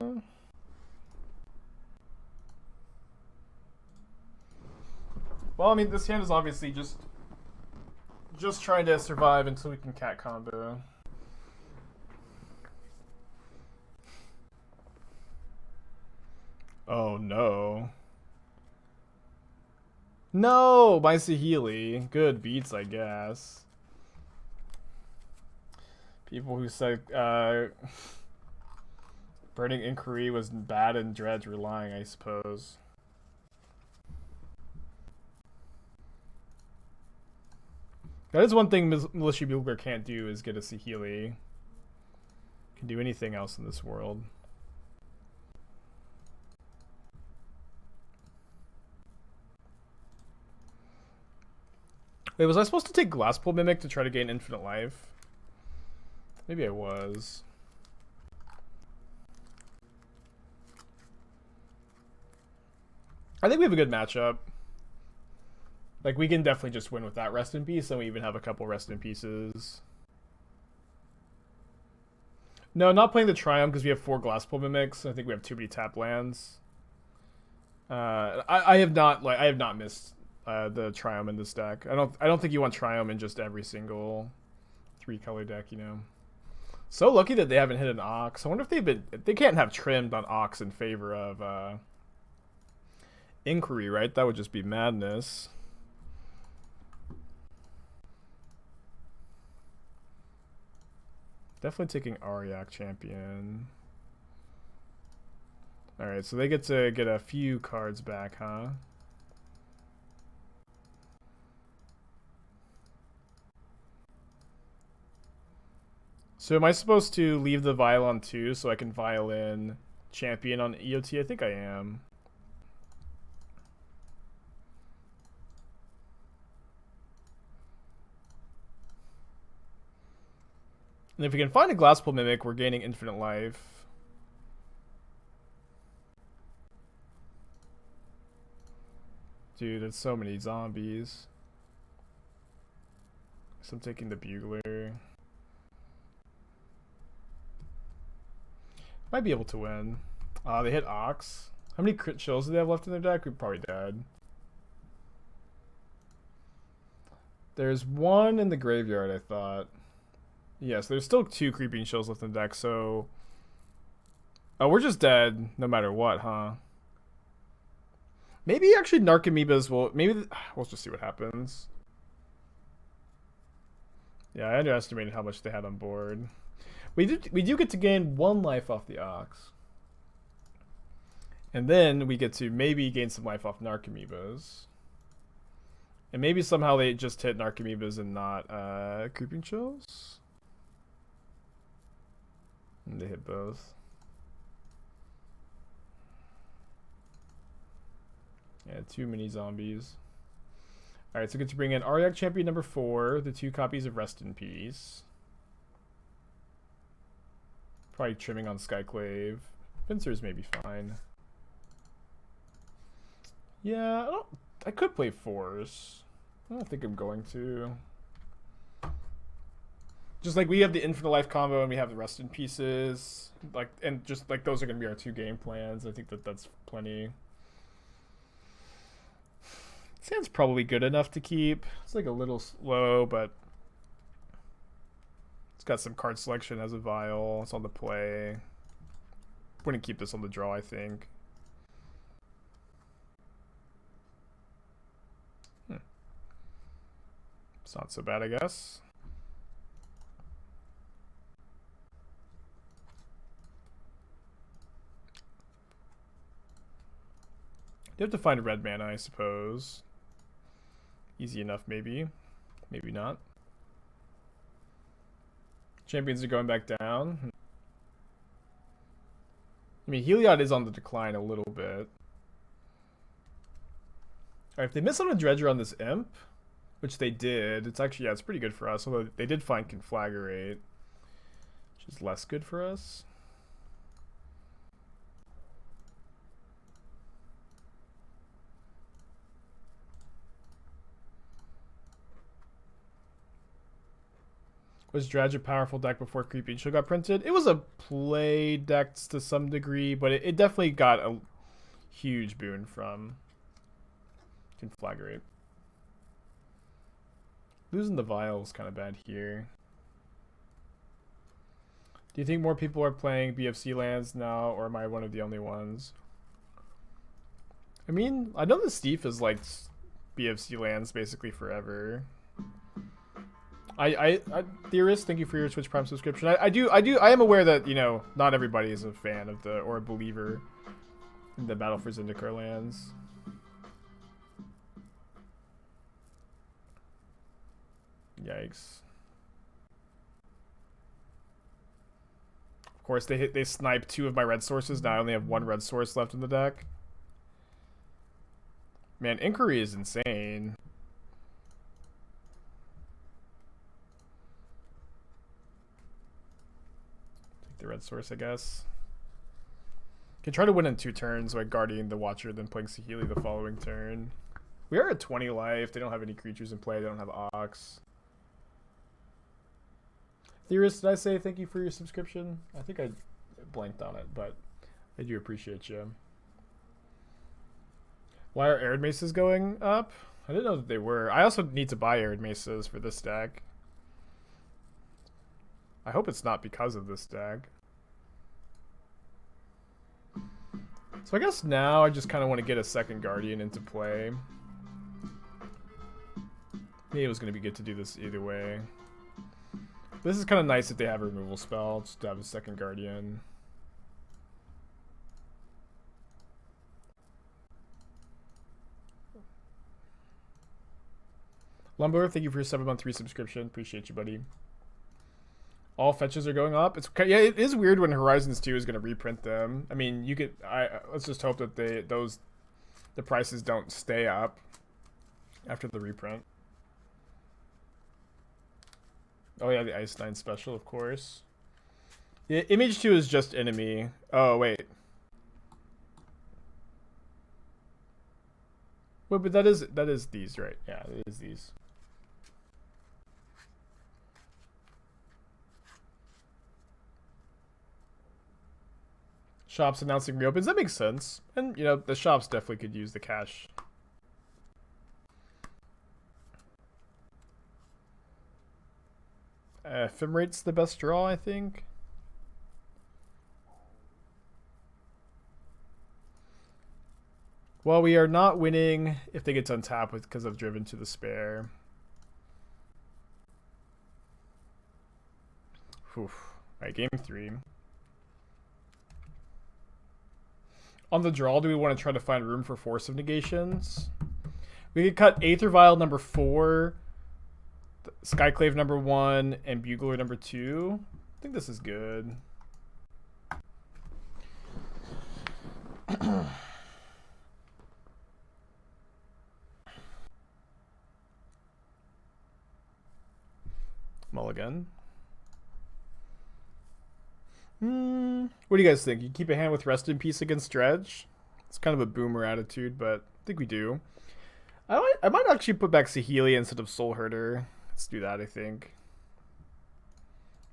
Well, I mean, this hand is obviously just trying to survive until we can cat combo. Oh no. No, my Saheeli. Good beats, I guess. People who said Burning Inquiry was bad and Dredge were lying, I suppose. That is one thing Militia Bugler can't do, is get a Saheeli. Can do anything else in this world. Wait, was I supposed to take Glasspool Mimic to try to gain infinite life? Maybe I was. I think we have a good matchup. Like, we can definitely just win with that Rest in Peace, and we even have a couple Rest in Pieces. No, not playing the Triumph because we have 4 Glasspool Mimics. I think we have too many tap lands. I have not missed the Triumph in this deck. I don't think you want Triumph in just every single 3-color deck, you know. So lucky that they haven't hit an Ox. I wonder if they can't have trimmed on Ox in favor of Inquiry, right? That would just be madness. Definitely taking Auriok Champion. Alright, so they get to get a few cards back, huh? So am I supposed to leave the Vial on 2 so I can Vial in Champion on EOT? I think I am. And if we can find a Glasspool Mimic, we're gaining infinite life. Dude, there's so many zombies. So I'm taking the Bugler. Might be able to win. They hit Ox. How many crit chills do they have left in their deck? We're probably dead. There's one in the graveyard, I thought. Yes, there's still 2 creeping chills left in the deck, so... Oh, we're just dead no matter what, huh? Maybe actually Narcomoebas will... Maybe... We'll just see what happens. Yeah, I underestimated how much they had on board. We do get to gain 1 life off the Ox. And then we get to maybe gain some life off Narcomoebas. And maybe somehow they just hit Narcomoebas and not Creeping Chills. And they hit both. Yeah, too many zombies. Alright, so we get to bring in Auriok Champion number 4, the 2 copies of Rest in Peace. Probably trimming on Skyclave. Venser's maybe fine. Yeah, I could play Force. I don't think I'm going to. Just like we have the Infinite Life combo and we have the Rest in Pieces. Like, and just like those are going to be our 2 game plans. I think that's plenty. Sand's probably good enough to keep. It's like a little slow, but it's got some card selection as a Vial. It's on the play. Wouldn't keep this on the draw, I think. It's not so bad, I guess. You have to find red mana, I suppose. Easy enough, maybe. Maybe not. Champions are going back down. I mean, Heliod is on the decline a little bit. Alright, if they miss on a Dredger on this Imp, which they did, it's actually, yeah, it's pretty good for us. Although they did find Conflagrate, which is less good for us. Was Dredge a powerful deck before Creeping Chill got printed? It was a play deck to some degree, but it definitely got a huge boon from Conflagrate. Losing the Vial is kind of bad here. Do you think more people are playing BFC lands now, or am I one of the only ones? I mean, I know that Steve has liked BFC lands basically forever. I Theorist, thank you for your Twitch Prime subscription. I am aware that, you know, not everybody is a fan of or a believer in the Battle for Zendikar lands. Yikes. Of course, they sniped 2 of my red sources. Now I only have 1 red source left in the deck. Man, Inquiry is insane. The red source, I guess. Can try to win in 2 turns by Guardian the Watcher, then playing Saheeli the following turn. We are at 20 life. They don't have any creatures in play. They don't have Ox. Theorist, did I say thank you for your subscription? I think I blanked on it, but I do appreciate you. Why are Arid Mesas going up? I didn't know that they were. I also need to buy Arid Mesas for this deck. I hope it's not because of this deck. So I guess now I just kind of want to get a second Guardian into play. Maybe it was going to be good to do this either way. This is kind of nice that they have a removal spell, just to have a second Guardian. Lumber, thank you for your 7-month resubscription. Appreciate you, buddy. All fetches are going up. Yeah, it is weird when Horizons 2 is going to reprint them. I mean, you could let's just hope that the prices don't stay up after the reprint. Oh yeah, the Ice 9 special, of course. Yeah, Image 2 is just enemy. Oh wait. Wait, but that is these, right? Yeah, it is these. Shops announcing reopens. That makes sense. And, you know, the shops definitely could use the cash. Ephemerate the best draw, I think. Well, we are not winning if they get to untap because of Driven to the Spare. Oof. Alright, game 3. On the draw, do we want to try to find room for Force of Negations? We could cut Aether Vial number 4, Skyclave number 1, and Bugler number 2. I think this is good. Mulligan. What do you guys think? You keep a hand with Rest in Peace against Dredge? It's kind of a boomer attitude, but I think we do. I might actually put back Saheeli instead of Soulherder. Let's do that, I think.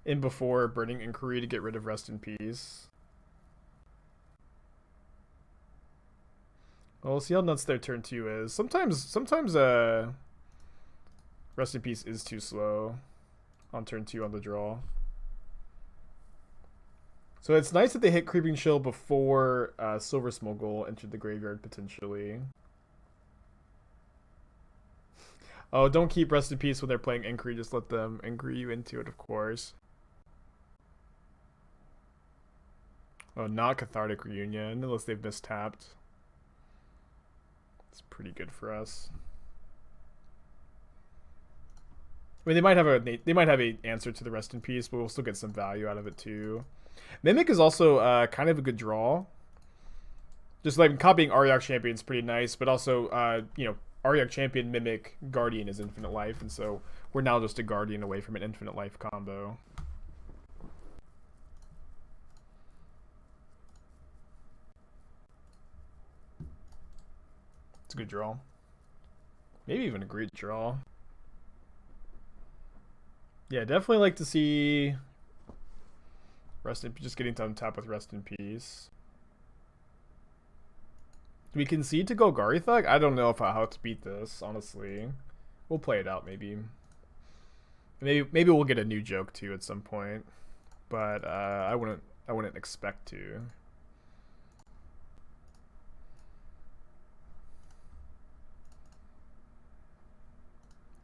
In before Burning Inquiry to get rid of Rest in Peace. Well, we'll see how nuts their turn 2 is. Sometimes Rest in Peace is too slow on turn 2 on the draw. So it's nice that they hit Creeping Chill before Silver Smoggle entered the graveyard, potentially. Oh, don't keep Rest in Peace when they're playing Inquiry. Just let them Inquiry you into it, of course. Oh, not Cathartic Reunion, unless they've mistapped. It's pretty good for us. I mean, they might have a answer to the Rest in Peace, but we'll still get some value out of it too. Mimic is also kind of a good draw. Just like copying Auriok Champion is pretty nice, but also you know, Auriok Champion, Mimic, Guardian is infinite life, and so we're now just a Guardian away from an infinite life combo. It's a good draw. Maybe even a great draw. Yeah, definitely like to see just getting to untap with Rest in Peace. Do we concede to Golgari Thug? I don't know how to beat this, honestly. We'll play it out, maybe. Maybe we'll get a new joke too at some point, but I wouldn't expect to.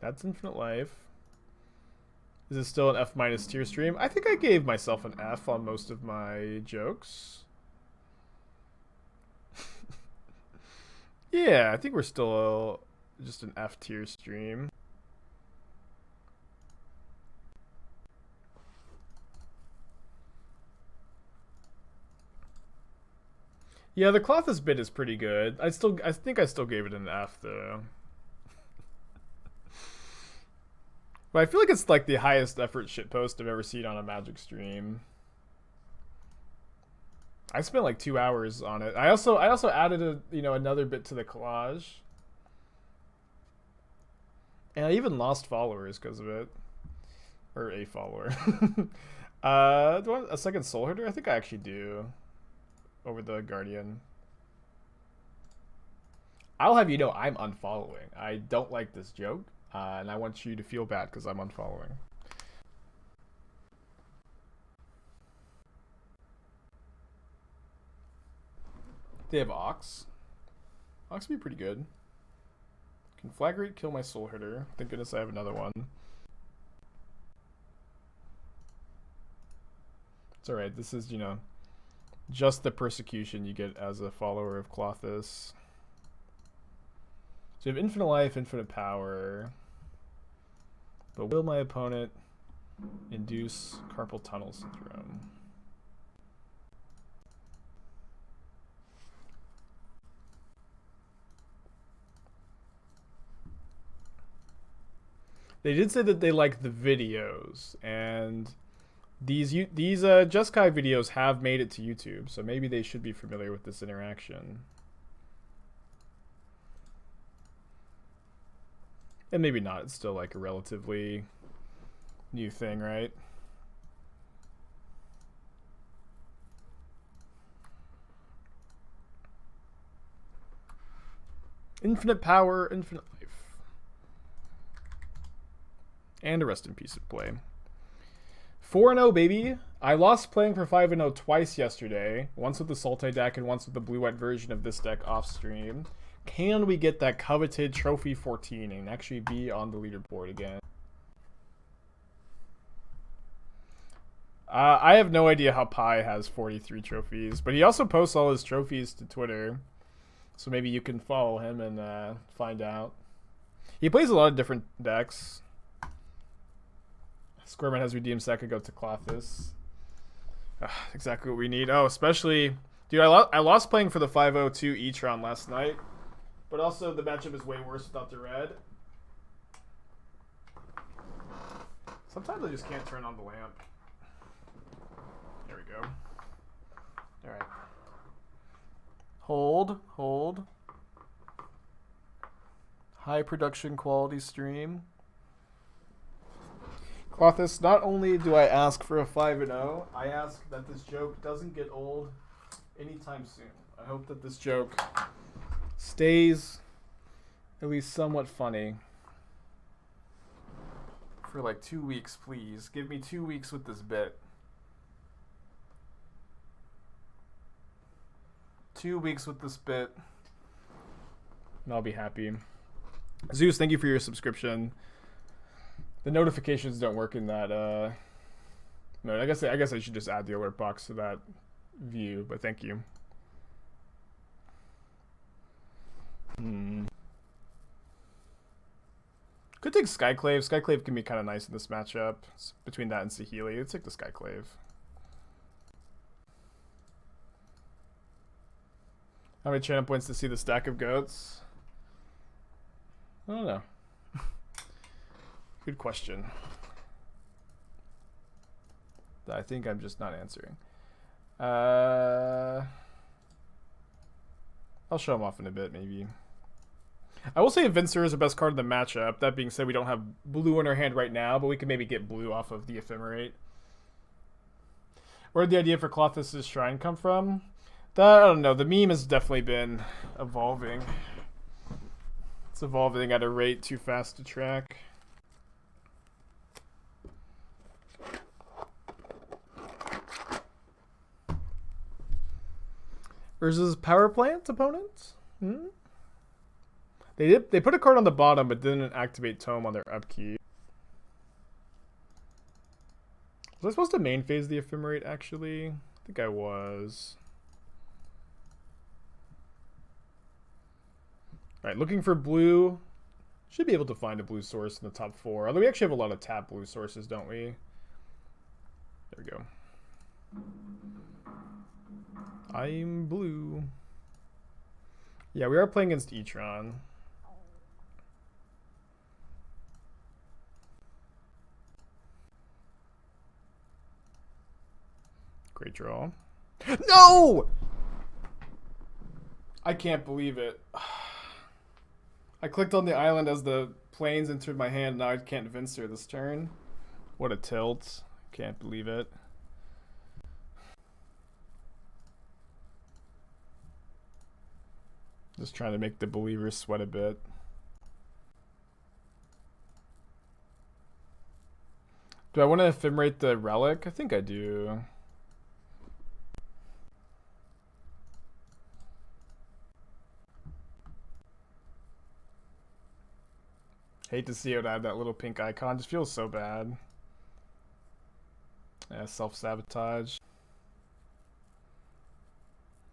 That's infinite life. Is it still an F- tier stream? I think I gave myself an F on most of my jokes. Yeah, I think we're still just an F tier stream. Yeah, the Clothis bit is pretty good. I think I still gave it an F though. But I feel like it's like the highest effort shitpost I've ever seen on a Magic stream. I spent like 2 hours on it. I also added another bit to the collage. And I even lost followers because of it. Or a follower. Do I want a second Soulherder? I think I actually do. Over the Guardian. I'll have you know I'm unfollowing. I don't like this joke. And I want you to feel bad because I'm unfollowing. They have Ox. Ox would be pretty good. Can Flagrate kill my Soulherder? Thank goodness I have another one. It's alright. This is, just the persecution you get as a follower of Clothis. So you have infinite life, infinite power. But will my opponent Induce carpal tunnel syndrome. They did say that they like the videos, and these Jeskai videos have made it to YouTube, so maybe they should be familiar with this interaction. And maybe not. It's still like a relatively new thing, right? Infinite power, infinite life. And a rest in peace of play. 4-0, baby. I lost playing for 5-0 twice yesterday. Once with the Sultai deck and once with the blue-white version of this deck off stream. Can we get that coveted trophy 14 and actually be on the leaderboard again? I have no idea how Pi has 43 trophies, but he also posts all his trophies to Twitter. So maybe you can follow him and find out. He plays a lot of different decks. Squirman has redeemed Sekago to Clothis. Exactly what we need. Oh, especially... Dude, I lost playing for the 5-0-2 E-Tron last night. But also, the matchup is way worse without the red. Sometimes I just can't turn on the lamp. There we go. Alright. Hold. High production quality stream. Clothis, not only do I ask for a 5-0, I ask that this joke doesn't get old anytime soon. I hope that this joke stays at least somewhat funny for like 2 weeks, please. Give me 2 weeks with this bit. 2 weeks with this bit, and I'll be happy. Zeus, thank you for your subscription. The notifications don't work in that. No, I guess I should just add the alert box to that view. But thank you. Could take Skyclave. Skyclave can be kind of nice in this matchup. It's between that and Saheeli, let's take the Skyclave. How many channel points to see the stack of goats? I don't know. Good question. That I think I'm just not answering. I'll show him off in a bit, maybe. I will say Venser is the best card in the matchup. That being said, we don't have blue in our hand right now, but we can maybe get blue off of the Ephemerate. Where did the idea for Clothis' Shrine come from? I don't know. The meme has definitely been evolving. It's evolving at a rate too fast to track. Versus power plant opponent? They put a card on the bottom but didn't activate Tome on their upkeep. Was I supposed to main phase the Ephemerate actually? I think I was. Alright, looking for blue. Should be able to find a blue source in the top 4. Although we actually have a lot of tap blue sources, don't we? There we go. I'm blue. Yeah, we are playing against E-Tron. Great draw. No! I can't believe it. I clicked on the island as the planes entered my hand. Now I can't Venser this turn. What a tilt. Can't believe it. Just trying to make the believers sweat a bit. Do I want to Ephemerate the relic? I think I do. Hate to see it add that little pink icon. Just feels so bad. Yeah, self-sabotage.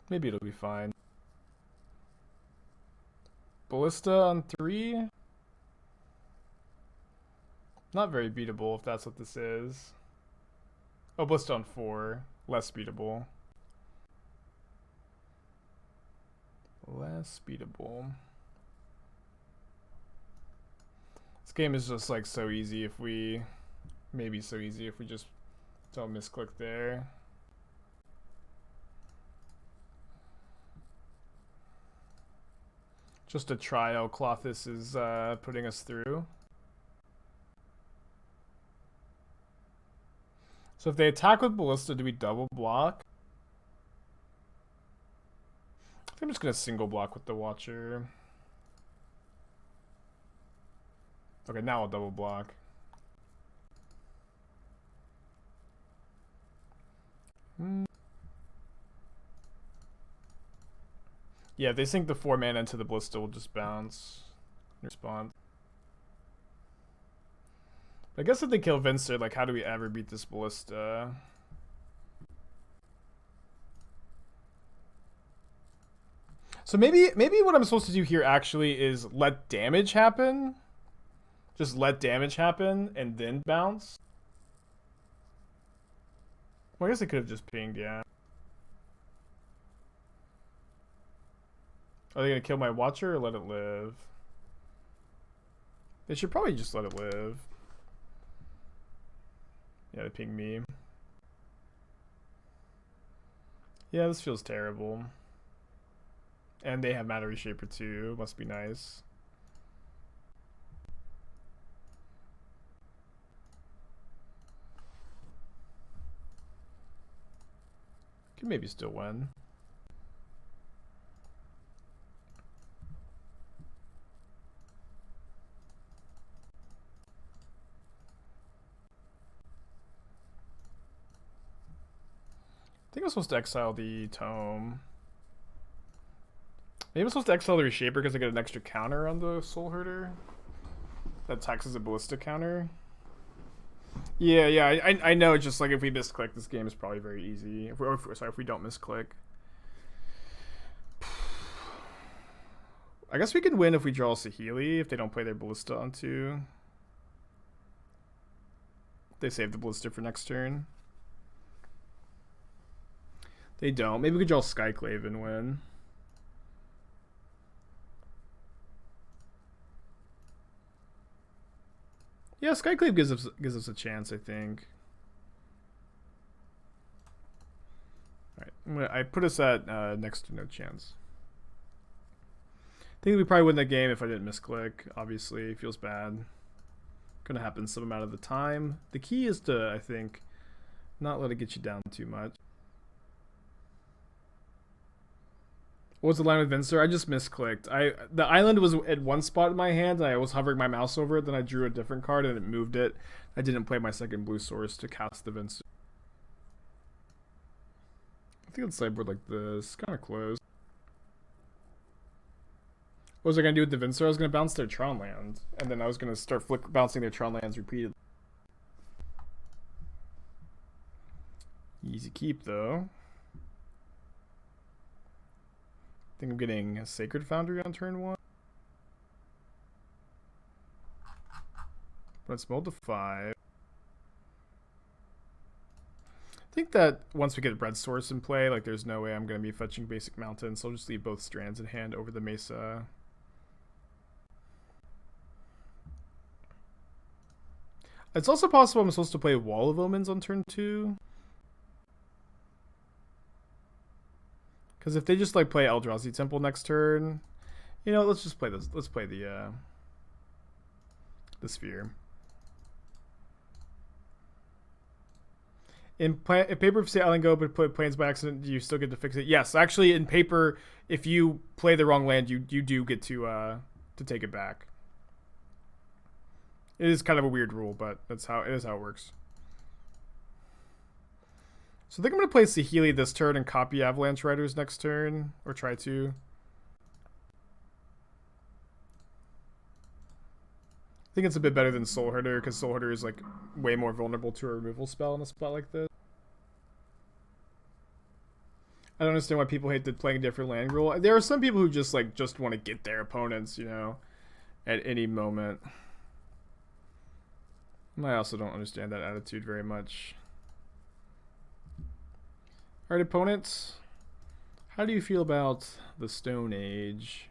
Maybe it'll be fine. Ballista on 3. Not very beatable if that's what this is. Oh, Ballista on 4. Less beatable. Less beatable. This game is just like so easy if we... Maybe so easy if we just don't misclick there. Just a trial Clothis is putting us through. So if they attack with Ballista, do we double block? I think I'm just going to single block with the Watcher. Okay, now I'll double block. Yeah, if they sink the 4 mana into the Ballista, we'll just bounce. Respond. I guess if they kill Venser, like, how do we ever beat this Ballista? So maybe what I'm supposed to do here actually is let damage happen. Just let damage happen and then bounce. Well, I guess I could have just pinged, yeah. Are they gonna kill my Watcher or let it live? They should probably just let it live. Yeah, they ping me. Yeah, this feels terrible. And they have Matter Reshaper too. Must be nice. Could maybe still win. I think I'm supposed to exile the Tome. Maybe I'm supposed to exile the Reshaper because I get an extra counter on the Soulherder. That attacks as a Ballista counter. Yeah, I know, just like if we misclick, this game is probably very easy. If we don't misclick. I guess we can win if we draw Saheeli, if they don't play their Ballista on 2. They save the Ballista for next turn. They don't. Maybe we could draw Skyclave and win. Yeah, Skyclave gives us a chance, I think. Alright, I put us at next to no chance. I think we probably win that game if I didn't misclick. Obviously, it feels bad. Gonna happen some amount of the time. The key is to, I think, not let it get you down too much. What was the line with Venser? I just misclicked. The island was at one spot in my hand, and I was hovering my mouse over it. Then I drew a different card, and it moved it. I didn't play my second blue source to cast the Venser. I think it's sideboard like this. Kind of close. What was I going to do with the Venser? I was going to bounce their Tron land, and then I was going to start bouncing their Tron lands repeatedly. Easy keep, though. I think I'm getting a Sacred Foundry on turn 1. Let's mold to 5. I think that once we get Red Source in play, like there's no way I'm going to be fetching basic mountains, so I'll just leave both strands in hand over the Mesa. It's also possible I'm supposed to play Wall of Omens on turn 2. Because if they just like play Eldrazi Temple next turn, you know, let's just play this. Let's play the Sphere. In paper, if you say Island Go but play Plains by accident, do you still get to fix it? Yes, actually, in paper, if you play the wrong land, you do get to take it back. It is kind of a weird rule, but it is how it works. So I think I'm going to play Saheeli this turn and copy Avalanche Riders next turn, or try to. I think it's a bit better than Soulherder, because Soulherder is like way more vulnerable to a removal spell in a spot like this. I don't understand why people hate the playing different land rule. There are some people who just want to get their opponents, you know, at any moment. I also don't understand that attitude very much. Alright, opponents. How do you feel about the Stone Age?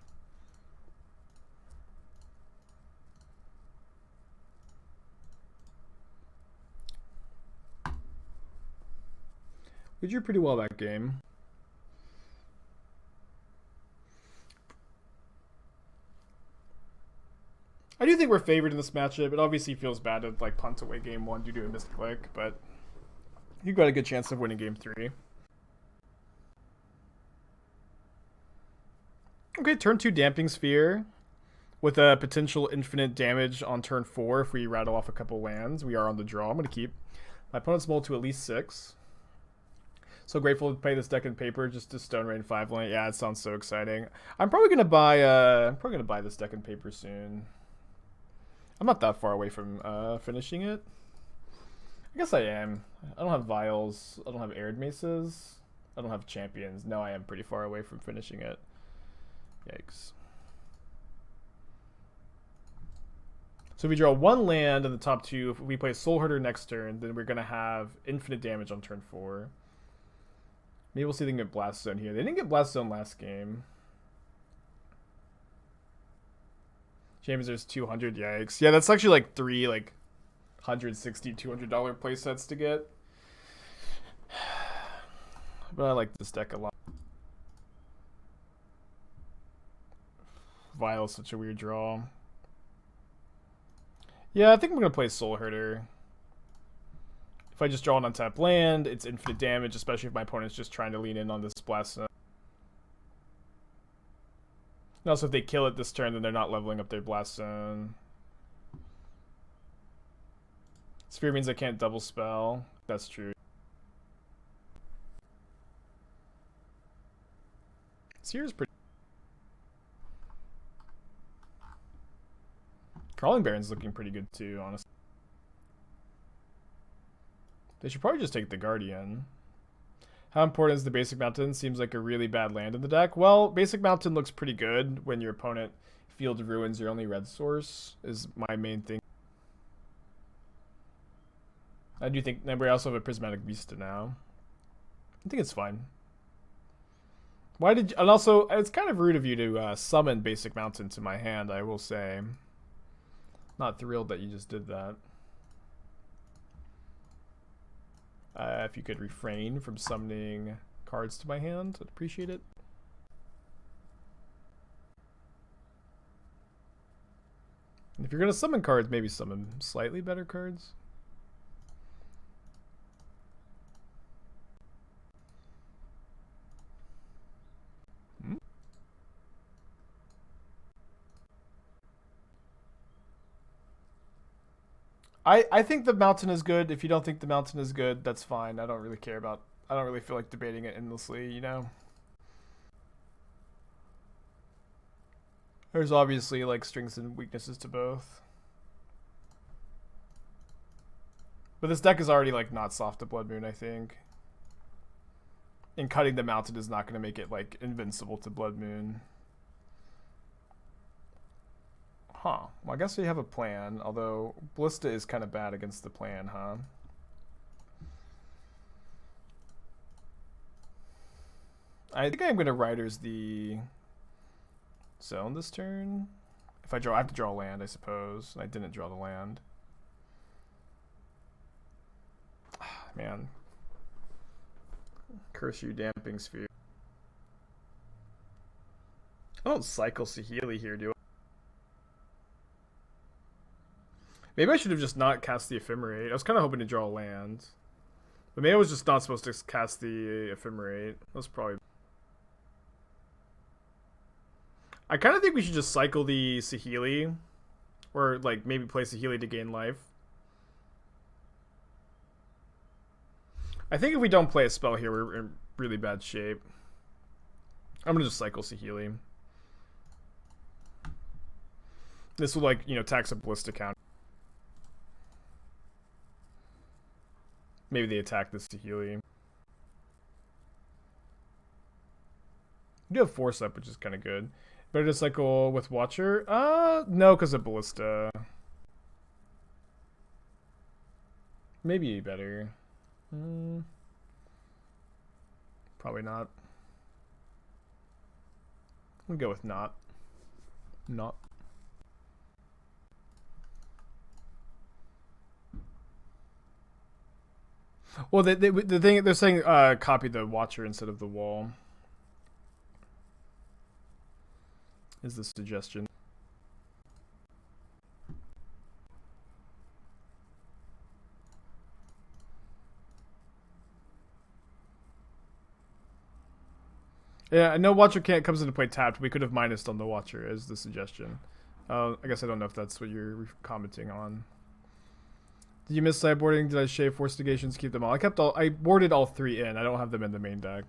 We drew pretty well that game. I do think we're favored in this matchup. It obviously feels bad to like punt away game 1 due to a missed click, but you've got a good chance of winning game 3. Okay, turn 2 Damping Sphere with a potential infinite damage on turn 4 if we rattle off a couple lands. We are on the draw. I'm going to keep my opponent's mold to at least 6. So grateful to play this deck in paper just to Stone Rain 5 lane. Yeah, it sounds so exciting. I'm probably gonna buy this deck in paper soon. I'm not that far away from finishing it. I guess I am. I don't have Vials. I don't have Arid Mesas. I don't have Champions. No, I am pretty far away from finishing it. Yikes. So if we draw 1 land in the top 2, if we play Soulherder next turn, then we're going to have infinite damage on turn 4. Maybe we'll see if they can get Blast Zone here. They didn't get Blast Zone last game. James, there's 200. Yikes. Yeah, that's actually like 3 like $160, $200 play sets to get. But I like this deck a lot. Vial is such a weird draw. Yeah, I think I'm going to play Soulherder. If I just draw an untapped land, it's infinite damage, especially if my opponent's just trying to lean in on this Blast Zone. And also, if they kill it this turn, then they're not leveling up their Blast Zone. Sphere means I can't double spell. That's true. Sphere's pretty... Crawling Baron's looking pretty good too, honestly. They should probably just take the Guardian. How important is the Basic Mountain? Seems like a really bad land in the deck. Well, Basic Mountain looks pretty good when your opponent Field of Ruins your only red source, is my main thing. I do think... we also have a Prismatic Vista now. I think it's fine. Why did... and also, it's kind of rude of you to summon Basic Mountain to my hand, I will say. Not thrilled that you just did that. If you could refrain from summoning cards to my hand, I'd appreciate it. And if you're going to summon cards, maybe summon slightly better cards. I think the mountain is good. If you don't think the mountain is good, that's fine. I don't really care about... I don't really feel like debating it endlessly, you know? There's obviously, like, strengths and weaknesses to both. But this deck is already, like, not soft to Blood Moon, I think. And cutting the mountain is not going to make it, like, invincible to Blood Moon. Huh. Well, I guess we have a plan, although Ballista is kind of bad against the plan, huh? I think I'm going to Riders the zone this turn. If I draw, I have to draw a land, I suppose. I didn't draw the land. Man. Curse you, Damping Sphere. I don't cycle Saheeli here, do I? Maybe I should have just not cast the Ephemerate. I was kind of hoping to draw a land. But maybe I was just not supposed to cast the Ephemerate. That's probably... I kind of think we should just cycle the Saheeli. Or, like, maybe play Saheeli to gain life. I think if we don't play a spell here, we're in really bad shape. I'm going to just cycle Saheeli. This will, like, you know, tax a Ballista count. Maybe they attack this Saheeli. We do have Force up, which is kind of good. Better to cycle with Watcher? No, because of Ballista. maybe better. Probably not. We'll go with not. Not. Well, the thing they're saying, copy the Watcher instead of the Wall. Is the suggestion. Yeah, no Watcher can't comes into play tapped. We could have minused on the Watcher as the suggestion. I guess I don't know if that's what you're commenting on. Did you miss sideboarding? Did I shave Force Negations to keep them all? I boarded all 3 in. I don't have them in the main deck.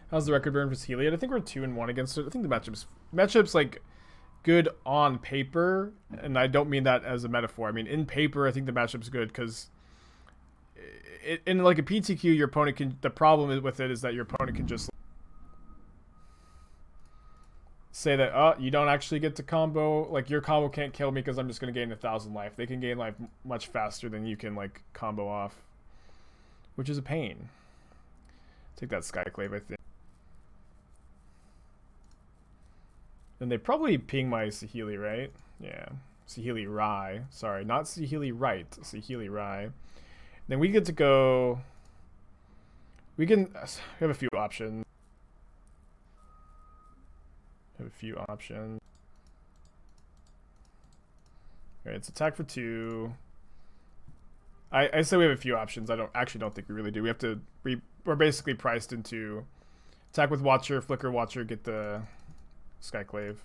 How's the record burn for Saheeli? I think we're 2-1 against it. I think the matchup's like good on paper, and I don't mean that as a metaphor. I mean in paper, I think the matchup's good because in like a PTQ, your opponent can. The problem with it is that your opponent can just say that, oh, you don't actually get to combo. Like your combo can't kill me because I'm just gonna gain 1,000 life. They can gain life much faster than you can like combo off, which is a pain. Take that Skyclave, I think. And they probably ping my Saheeli, right? Yeah, Saheeli Rai. Sorry, not Saheeli Right. Saheeli Rai. Then we get to go. We have a few options. Alright, it's attack for 2. I say we have a few options. I don't think we really do. We have to. We're basically priced into attack with Watcher, Flicker Watcher, get the Skyclave.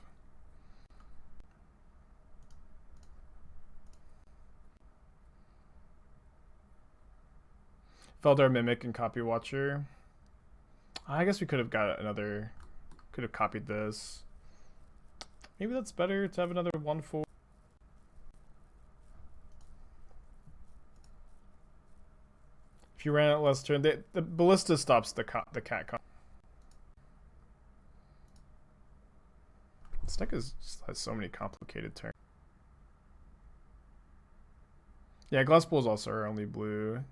Felidar Mimic and copy Watcher. I guess we could have got another. Could have copied this. Maybe that's better to have another 1/4. If you ran out last turn, the Ballista stops the cat con. This deck has so many complicated turns. Yeah, Glasspool is also our only blue.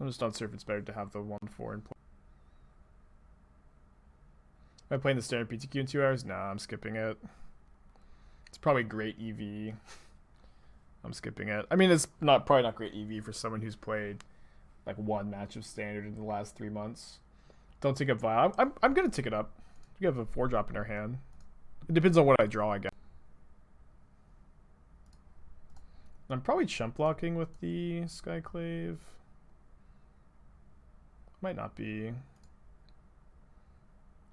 I'm just not sure if it's better to have the 1/4 in play. Am I playing the standard PTQ in 2 hours? Nah, I'm skipping it. It's probably great EV. I'm skipping it. I mean, it's probably not great EV for someone who's played like 1 match of standard in the last 3 months. Don't take up Vial. I'm gonna tick it up. We have a 4-drop in our hand. It depends on what I draw, I guess. I'm probably chump blocking with the Skyclave. Might not be.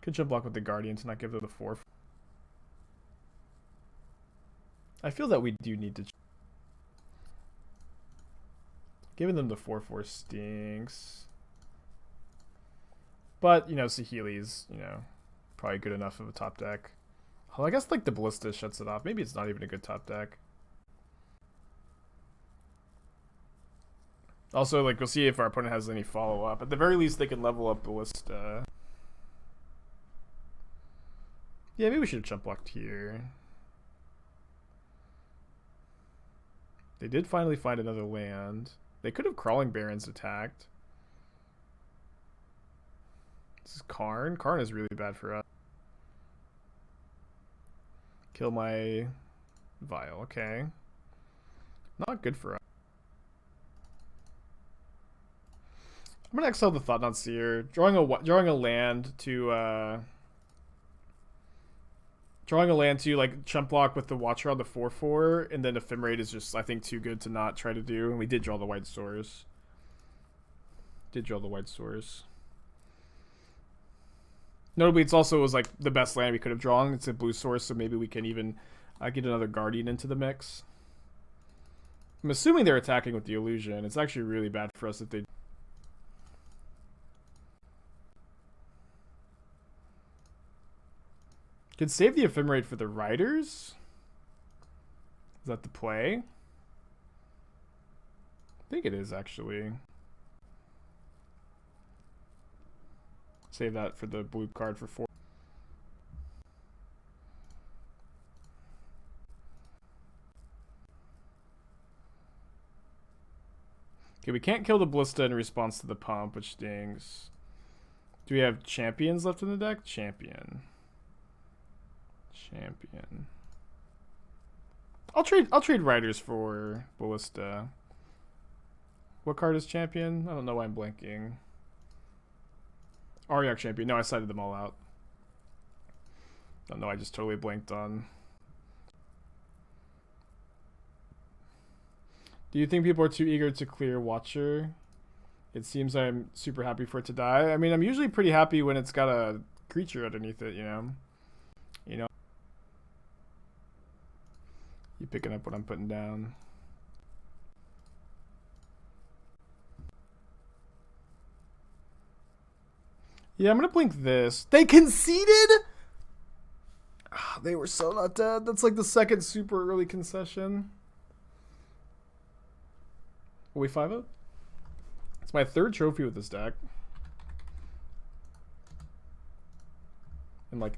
Could chump block with the Guardian to not give them the 4. I feel that we do need to. Giving them the 4/4 stinks. But, you know, Saheeli's, you know, probably good enough of a top deck. Well, I guess, like, the Ballista shuts it off. Maybe it's not even a good top deck. Also, like, we'll see if our opponent has any follow-up. At the very least, they can level up Ballista. Yeah, maybe we should have chump blocked here. They did finally find another land. They could have Crawling Barons attacked. This is Karn. Karn is really bad for us. Kill my Vial. Okay. Not good for us. I'm gonna exile the Thought-Knot Seer. Drawing a land to like chump block with the Watcher on the 4/4, and then Ephemerate is just, I think, too good to not try to do. And we did draw the White Source. Notably, it's also was like the best land we could have drawn. It's a blue source, so maybe we can even get another Guardian into the mix. I'm assuming they're attacking with the Illusion. It's actually really bad for us if they. Could save the Ephemerate for the Riders? Is that the play? I think it is, actually. Save that for the blue card for 4. Okay, we can't kill the Ballista in response to the pump, which stings. Do we have champions left in the deck? Champion. I'll trade Riders for Ballista. What card is champion? I don't know why I'm blanking. Auriok Champion. No, I cited them all out. Don't know, I just totally blanked on. Do you think people are too eager to clear Watcher? It seems I'm super happy for it to die. I mean, I'm usually pretty happy when it's got a creature underneath it, you know? You picking up what I'm putting down. Yeah, I'm gonna blink this. They conceded? They were so not dead. That's like the second super early concession. Will we 5-0? It's my third trophy with this deck. And like...